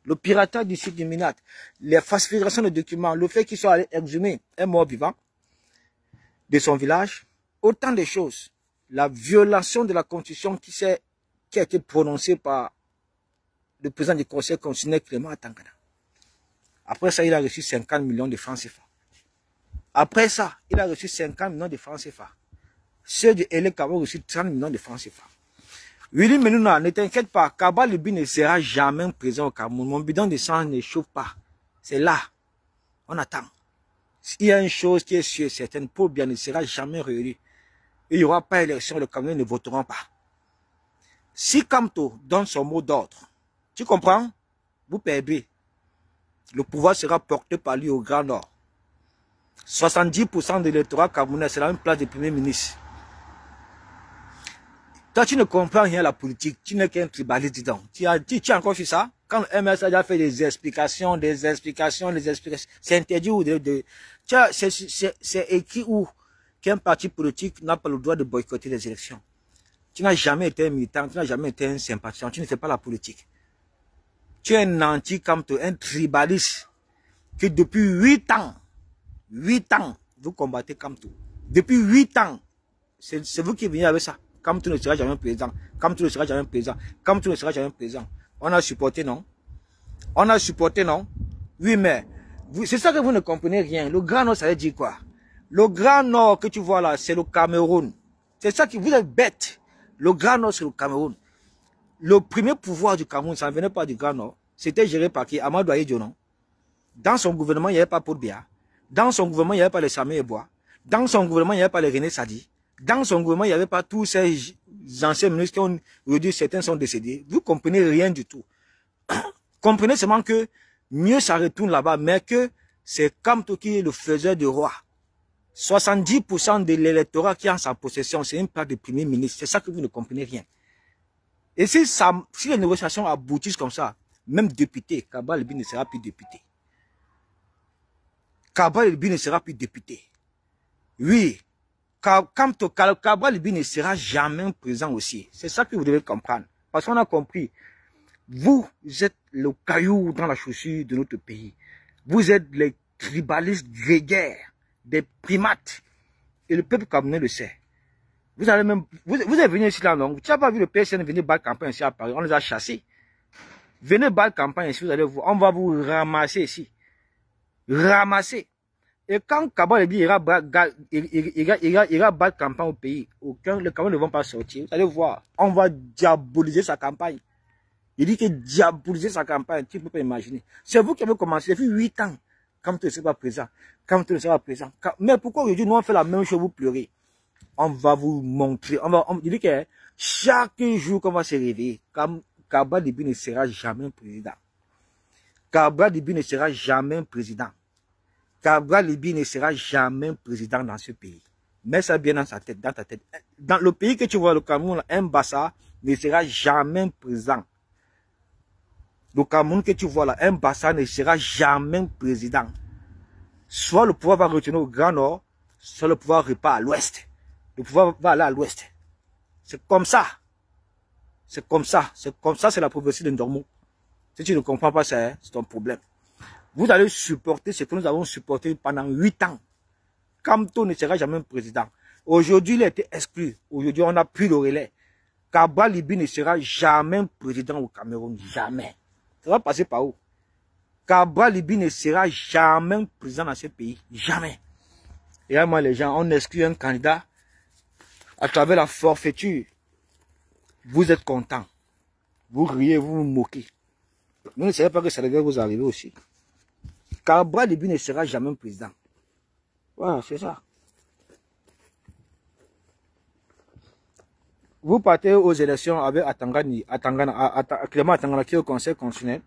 Speaker 1: le piratage du site du Minat, les falsifications de documents, le fait qu'ils soient allés exhumer un mort vivant de son village, autant de choses. La violation de la Constitution qui a été prononcée par le président du Conseil constitutionnel Clément Atangana. Après ça, il a reçu 50 millions de francs CFA. Après ça, il a reçu 50 millions de francs CFA. Ceux de Hélène Kaba ont reçu 30 millions de francs CFA. Willy Melouna, ne t'inquiète pas, Kaba Libi ne sera jamais présent au Cameroun. Mon bidon de sang ne chauffe pas. C'est là. On attend. Il y a une chose qui est sûre, certaine, Paul Biya ne sera jamais réélu. Il n'y aura pas élection, les Camerounais ne voteront pas. Si Kamto donne son mot d'ordre, tu comprends? Vous perdez. Le pouvoir sera porté par lui au Grand Nord. 70% de l'électorat camerounais sera une place de Premier ministre. Toi, tu ne comprends rien à la politique. Tu n'es qu'un tribaliste, dis donc. Tu as encore fait ça? Quand le MS a déjà fait des explications. C'est interdit ou c'est écrit où qu'un parti politique n'a pas le droit de boycotter les élections. Tu n'as jamais été un militant, tu n'as jamais été un sympathisant, tu ne fais pas la politique. Tu es un anti-Kamto, un tribaliste, que depuis 8 ans, vous combattez Kamto. Depuis 8 ans, c'est vous qui venez avec ça. Kamto ne sera jamais président. Kamto ne sera jamais président. Kamto ne sera jamais président. On a supporté, non? On a supporté, non? Oui, mais c'est ça que vous ne comprenez rien. Le Grand Nord, ça veut dire quoi? Le Grand Nord que tu vois là, c'est le Cameroun. C'est ça qui vous êtes bête. Le Grand Nord, c'est le Cameroun. Le premier pouvoir du Cameroun, ça ne venait pas du Grand Nord. C'était géré par qui? Amadou Ahidjo, non? Dans son gouvernement, il n'y avait pas Paul Biya. Dans son gouvernement, il n'y avait pas les Samé Eboa. Dans son gouvernement, il n'y avait pas les René Sadi. Dans son gouvernement, il n'y avait pas tous ces anciens ministres qui ont réduit, certains sont décédés. Vous ne comprenez rien du tout. Comprenez seulement que mieux ça retourne là-bas, mais que c'est Kamto qui est le faiseur de roi. 70% de l'électorat qui est en sa possession, c'est une place de Premier ministre. C'est ça que vous ne comprenez rien. Et si les négociations aboutissent comme ça, même député, Kaba Libi ne sera plus député. Kaba Libi ne sera plus député. Oui. Kaba Libi ne sera jamais présent aussi. C'est ça que vous devez comprendre. Parce qu'on a compris. Vous êtes le caillou dans la chaussure de notre pays. Vous êtes les tribalistes grégaires, des primates. Et le peuple camerounais le sait. Vous êtes venu ici là, non? Tu n'as pas vu le PSN venir battre campagne ici à Paris. On les a chassés. Venez battre campagne ici, vous allez voir. On va vous ramasser ici. Ramasser. Et quand Kaba Libi ira battre campagne au pays, les Camerounais ne vont pas sortir. Vous allez voir. On va diaboliser sa campagne. Il dit que diaboliser sa campagne, tu ne peux pas imaginer. C'est vous qui avez commencé depuis 8 ans. Quand tu ne seras pas présent. Quand tu ne seras pas présent. Mais pourquoi aujourd'hui nous on fait la même chose, vous pleurez? On va vous montrer. Il dit que chaque jour qu'on va se réveiller, Kaba Libi ne sera jamais président. Kaba Libi ne sera jamais président. Kaba Libi ne sera jamais président dans ce pays. Mets ça bien dans sa tête, dans ta tête. Dans le pays que tu vois, le Cameroun, un Bassa ne sera jamais présent. Le Cameroun que tu vois là, un Bassa ne sera jamais président. Soit le pouvoir va retourner au Grand Nord, soit le pouvoir repart à l'Ouest. Le pouvoir va aller à l'Ouest. C'est comme ça. C'est comme ça. C'est comme ça, c'est la prophétie de Ndormo. Si tu ne comprends pas ça, c'est ton problème. Vous allez supporter ce que nous avons supporté pendant 8 ans. Kamto ne sera jamais président. Aujourd'hui, il a été exclu. Aujourd'hui, on n'a plus le relais. Kaba Libi ne sera jamais président au Cameroun. Jamais. Ça va passer par où? Kaba Libi ne sera jamais président dans ce pays. Jamais. Et là, moi, les gens, on exclut un candidat à travers la forfaiture. Vous êtes contents. Vous riez, vous vous moquez. Vous ne savez pas que ça devait vous arriver aussi. Kaba Libi ne sera jamais président. Voilà, c'est ça. Vous partez aux élections avec Clément Atangana qui est au Conseil constitutionnel.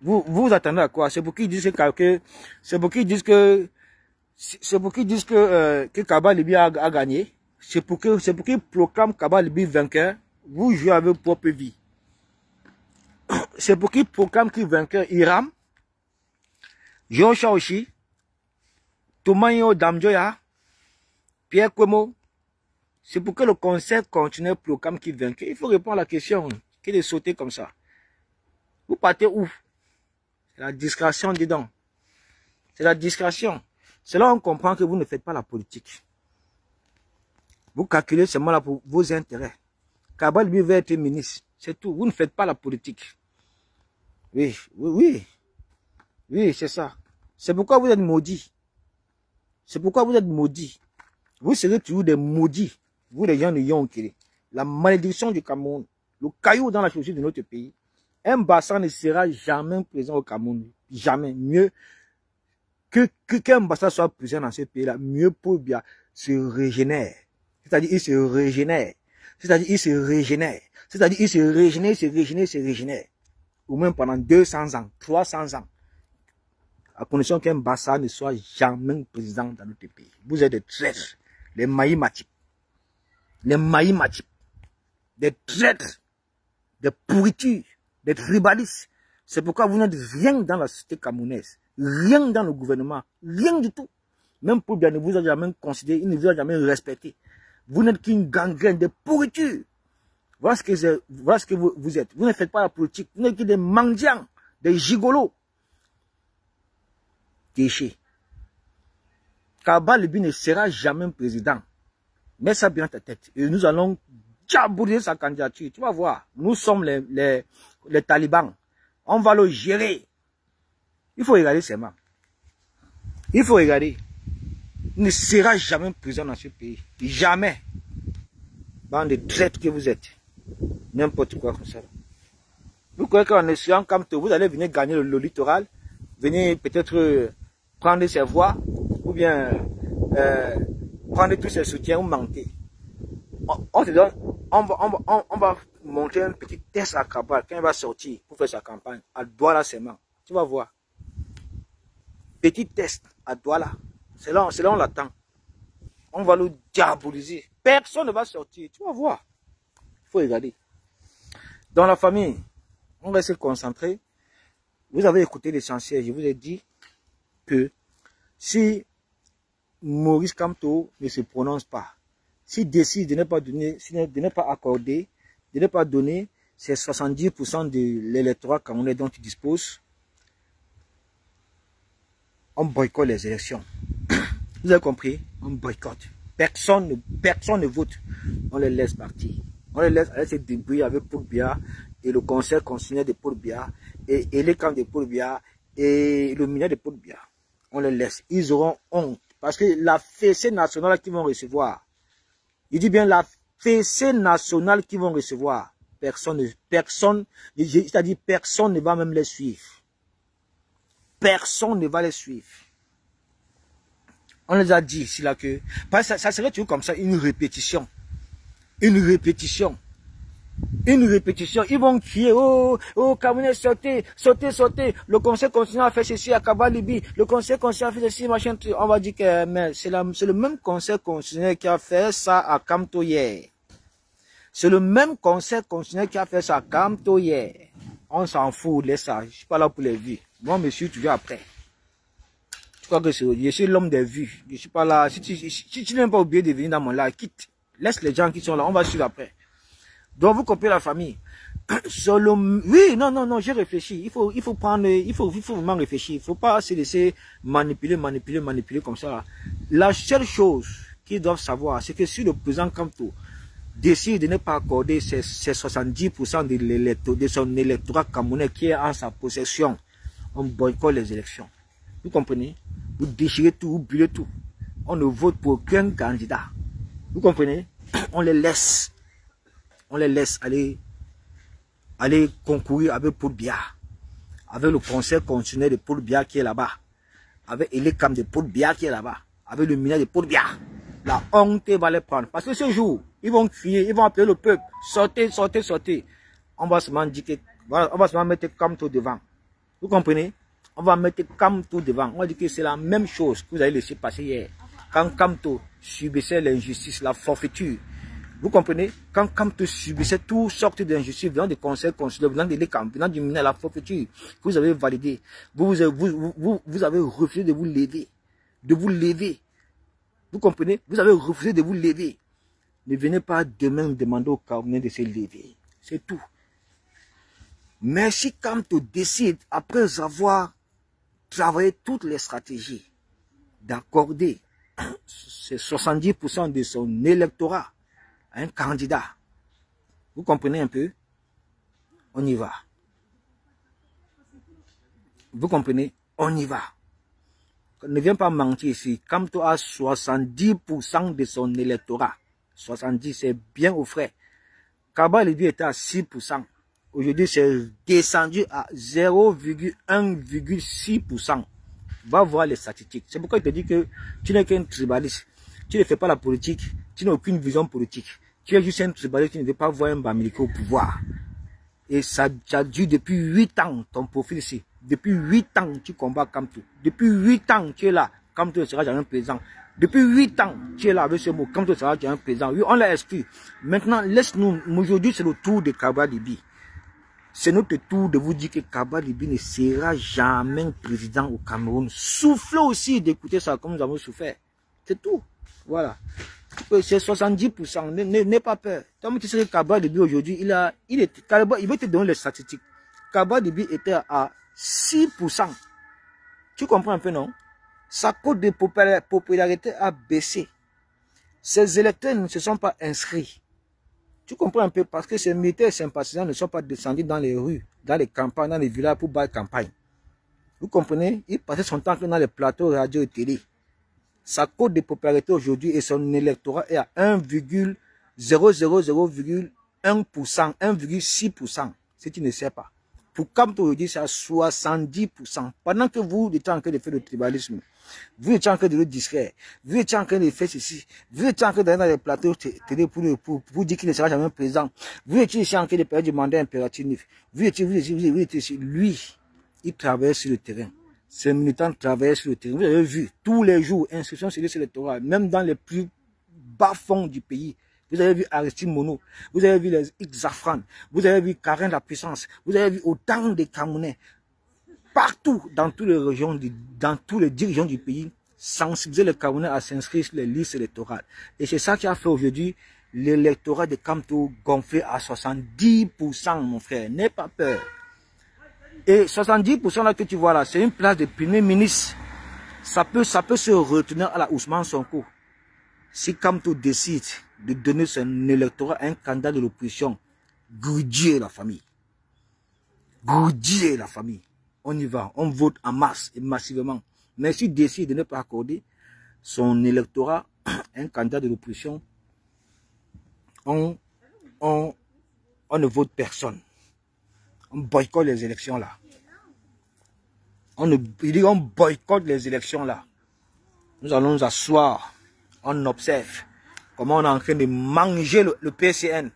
Speaker 1: Vous attendez à quoi? C'est pour qu'ils disent que Kaba Libi a gagné. C'est pour qu'ils proclament Kaba Libi vainqueur. Vous jouez avec votre propre vie. C'est pour qu'ils proclament qu'il est vainqueur. Iram, Jean Chaochi, Tomayo Damjoya, Pierre Kwemo. C'est pour que le Conseil continue proclame qu'il est vainqueur. Il faut répondre à la question. Qu'il est sauté comme ça. Vous partez où? C'est la discrétion dedans. C'est la discrétion. C'est là on comprend que vous ne faites pas la politique. Vous calculez seulement là pour vos intérêts. Kaba Libi veut être ministre. C'est tout. Vous ne faites pas la politique. Oui, c'est ça. C'est pourquoi vous êtes maudits. C'est pourquoi vous êtes maudits. Vous serez toujours des maudits. Vous les gens de Yonkele. La malédiction du Cameroun. Le caillou dans la chaussure de notre pays. Un Bassa ne sera jamais présent au Cameroun. Jamais. Mieux qu'un Bassa soit présent dans ce pays-là. Mieux Paul Biya se régénère. C'est-à-dire il se régénère. C'est-à-dire il se régénère. C'est-à-dire il se régénère. Ou même pendant 200 ans, 300 ans. À condition qu'un Bassa ne soit jamais président dans notre pays. Vous êtes des traîtres. Les maïmatipes. Les maïmatipes. Des traîtres. Des pourritures. Des tribalistes. C'est pourquoi vous n'êtes rien dans la société camerounaise. Rien dans le gouvernement. Rien du tout. Même pour bien ne vous a jamais considéré, il ne vous a jamais respecté. Vous n'êtes qu'une gangrène de pourriture. Voilà ce que vous êtes. Vous ne faites pas la politique. Vous n'êtes que des mendiants, des gigolos. Déchets. Kaba Libi ne sera jamais président. Mets ça bien dans ta tête. Et nous allons diaboliser sa candidature. Tu vas voir. Nous sommes les talibans. On va le gérer. Il faut regarder seulement. Il faut regarder. Il ne sera jamais président dans ce pays. Jamais. Bande de traîtres que vous êtes. N'importe quoi comme ça. Vous croyez qu'en essayant comme tout, vous allez venir gagner le littoral, venir peut-être prendre ses voix, ou bien prendre tous ses soutiens ou mentir. On te donne, on va monter un petit test à Kaba quand il va sortir pour faire sa campagne à Douala seulement. Tu vas voir. Petit test à Douala. C'est là on l'attend. On va le diaboliser. Personne ne va sortir. Tu vas voir. Il faut regarder. Dans la famille, on reste concentré. Vous avez écouté l'essentiel. Je vous ai dit que si Maurice Kamto ne se prononce pas, s'il décide de ne pas donner, de ne pas accorder, de ne pas donner ces 70% de l'électorat camerounais dont il dispose, on boycotte les élections. Vous avez compris? On boycotte. Personne ne vote. On les laisse partir. On les laisse aller se débrouiller avec Paul Biya et le conseil constitutionnel de Paul Biya et les camps de Paul Biya et le ministère de Paul Biya. On les laisse. Ils auront honte. Parce que la fessée nationale qu'ils vont recevoir, il dit bien la fessée nationale qu'ils vont recevoir, c'est-à-dire personne ne va même les suivre. Personne ne va les suivre. On les a dit ici là que ça serait toujours comme ça, une répétition. Une répétition. Une répétition. Ils vont crier, oh, Camerounais, sautez, sautez, sautez. Le conseil continue à faire ceci à Kabalibi. Le conseil continue à faire ceci, machin. On va dire que mais c'est le même conseil constitutionnel qui a fait ça à Kamto hier. C'est le même conseil constitutionnel qui a fait ça à Kamto hier. On s'en fout, laisse ça. Je suis pas là pour les vues. Moi, monsieur, tu viens après. Je crois que je suis l'homme des vues. Je suis pas là. Si tu n'aimes pas oublier de venir dans mon live, quitte. Laisse les gens qui sont là. On va suivre après. Donc, vous comprenez la famille. Oui, non, j'ai réfléchi. Il faut vraiment réfléchir. Il ne faut pas se laisser manipuler comme ça. La seule chose qu'ils doivent savoir, c'est que si le président Kamto décide de ne pas accorder ces 70% de son électorat camerounais qui est en sa possession, on boycotte les élections. Vous comprenez? Vous déchirez tout, vous brûlez tout. On ne vote pour aucun candidat. Vous comprenez? On les laisse. On les laisse aller concourir avec Paul Biya, avec le conseil constitutionnel de Paul Biya qui est là-bas, avec l'ECAM de Paul Biya qui est là-bas, avec le ministère de Paul Biya. La honte va les prendre. Parce que ce jour, ils vont crier, ils vont appeler le peuple, sortez, sortez, sortez. On va se mettre Kamto devant. Vous comprenez? On va mettre Kamto devant. On va dire que c'est la même chose que vous avez laissé passer hier. Quand Kamto subissait l'injustice, la forfaiture. Vous comprenez? Quand Kamto subissait toutes sortes d'injustices venant des conseils consulaires, venant de l'ECAM, venant du ministère de la forfaiture, que vous avez validé, vous avez refusé de vous lever. De vous lever. Vous comprenez? Vous avez refusé de vous lever. Ne venez pas demain demander au Camerounais de se lever. C'est tout. Mais si Kamto décide, après avoir travaillé toutes les stratégies, d'accorder ces 70% de son électorat à un candidat, vous comprenez un peu? On y va. Vous comprenez? On y va. Ne viens pas mentir ici. Kamto a 70% de son électorat. 70, c'est bien au frais. Kabalibi était à 6%. Aujourd'hui, c'est descendu à 0,1,6%. Va voir les statistiques. C'est pourquoi il te dit que tu n'es qu'un tribaliste. Tu ne fais pas la politique. Tu n'as aucune vision politique. Tu es juste un tribaliste qui ne veut pas voir un Bamileke au pouvoir. Et ça dure depuis 8 ans, ton profil ici. Depuis 8 ans, tu combats Kamto. Depuis 8 ans, tu es là. Kamto ne sera jamais président. Depuis 8 ans, tu es là avec ce mot. Kamto ne sera jamais président. Oui, on l'a exclu. Maintenant, laisse-nous. Aujourd'hui, c'est le tour de Kabalibi. C'est notre tour de vous dire que Kabalibi ne sera jamais président au Cameroun. Soufflez aussi d'écouter ça comme nous avons souffert. C'est tout. Voilà. C'est 70%. N'aie pas peur. Tant que tu sais que Kabalibi aujourd'hui, il veut te donner les statistiques. Kabalibi était à 6%. Tu comprends un peu, non? Sa cote de popularité a baissé. Ses électeurs ne se sont pas inscrits. Tu comprends un peu? Parce que ces militaires et sympathisants ne sont pas descendus dans les rues, dans les campagnes, dans les villages pour battre campagne. Vous comprenez? Il passait son temps dans les plateaux radio et télé. Sa cote de popularité aujourd'hui et son électorat est à 1,000,1%, 1,6%, si tu ne sais pas. Pour Kamto aujourd'hui, c'est à 70%. Pendant que vous êtes en train de faire le tribalisme, vous êtes en train de le distraire, vous êtes en train de faire ceci, vous êtes en train d'aller dans les plateaux télé pour dire qu'il ne sera jamais présent, vous êtes ici en train de perdre du mandat impératif, vous êtes ici, lui, il travaille sur le terrain. Ces militants travaillent sur le terrain. Vous avez vu, tous les jours, instructions sur l'électorat, même dans les plus bas fonds du pays. Vous avez vu Aristide Mono, vous avez vu les Xafran, vous avez vu Karen la Puissance, vous avez vu autant de Camerounais, partout, dans toutes les régions, dans tous les dirigeants du pays, sensibiliser les Camerounais à s'inscrire sur les listes électorales. Et c'est ça qui a fait aujourd'hui l'électorat de Kamto gonflé à 70%, mon frère. N'aie pas peur. Et 70% là que tu vois là, c'est une place de premier ministre. Ça peut se retenir à la Ousmane Sonko. Si Kamto décide de donner son électorat à un candidat de l'opposition, Goudjier la famille. Goudjier la famille. On y va, on vote en masse et massivement. Mais s'il décide de ne pas accorder son électorat à un candidat de l'opposition, on on ne vote personne. On boycotte les élections là. On boycotte les élections là. Nous allons nous asseoir, on observe comment on est en train de manger le PCN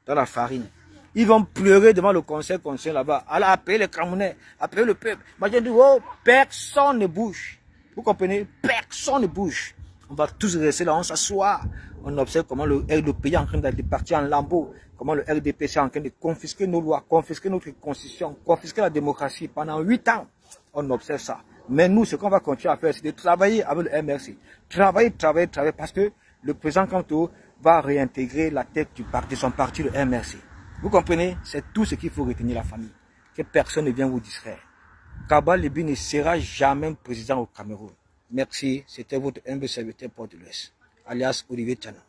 Speaker 1: dans la farine. Ils vont pleurer devant le conseil là-bas. Alors appeler les Camerounais, appeler le peuple. Moi je dis, oh, personne ne bouge. Vous comprenez? Personne ne bouge. On va tous rester là, on s'assoit. On observe comment le RDP est en train de partir en lambeaux. Comment le RDPC est en train de confisquer nos lois, confisquer notre constitution, confisquer la démocratie pendant 8 ans. On observe ça. Mais nous, ce qu'on va continuer à faire, c'est de travailler avec le MRC. Travailler, parce que le président Kanto va réintégrer la tête de son parti, le MRC. Vous comprenez? C'est tout ce qu'il faut retenir, la famille. Que personne ne vienne vous distraire. Kaba Libi ne sera jamais président au Cameroun. Merci. C'était votre humble serviteur Port de l'Ouest, alias Olivier Tchana.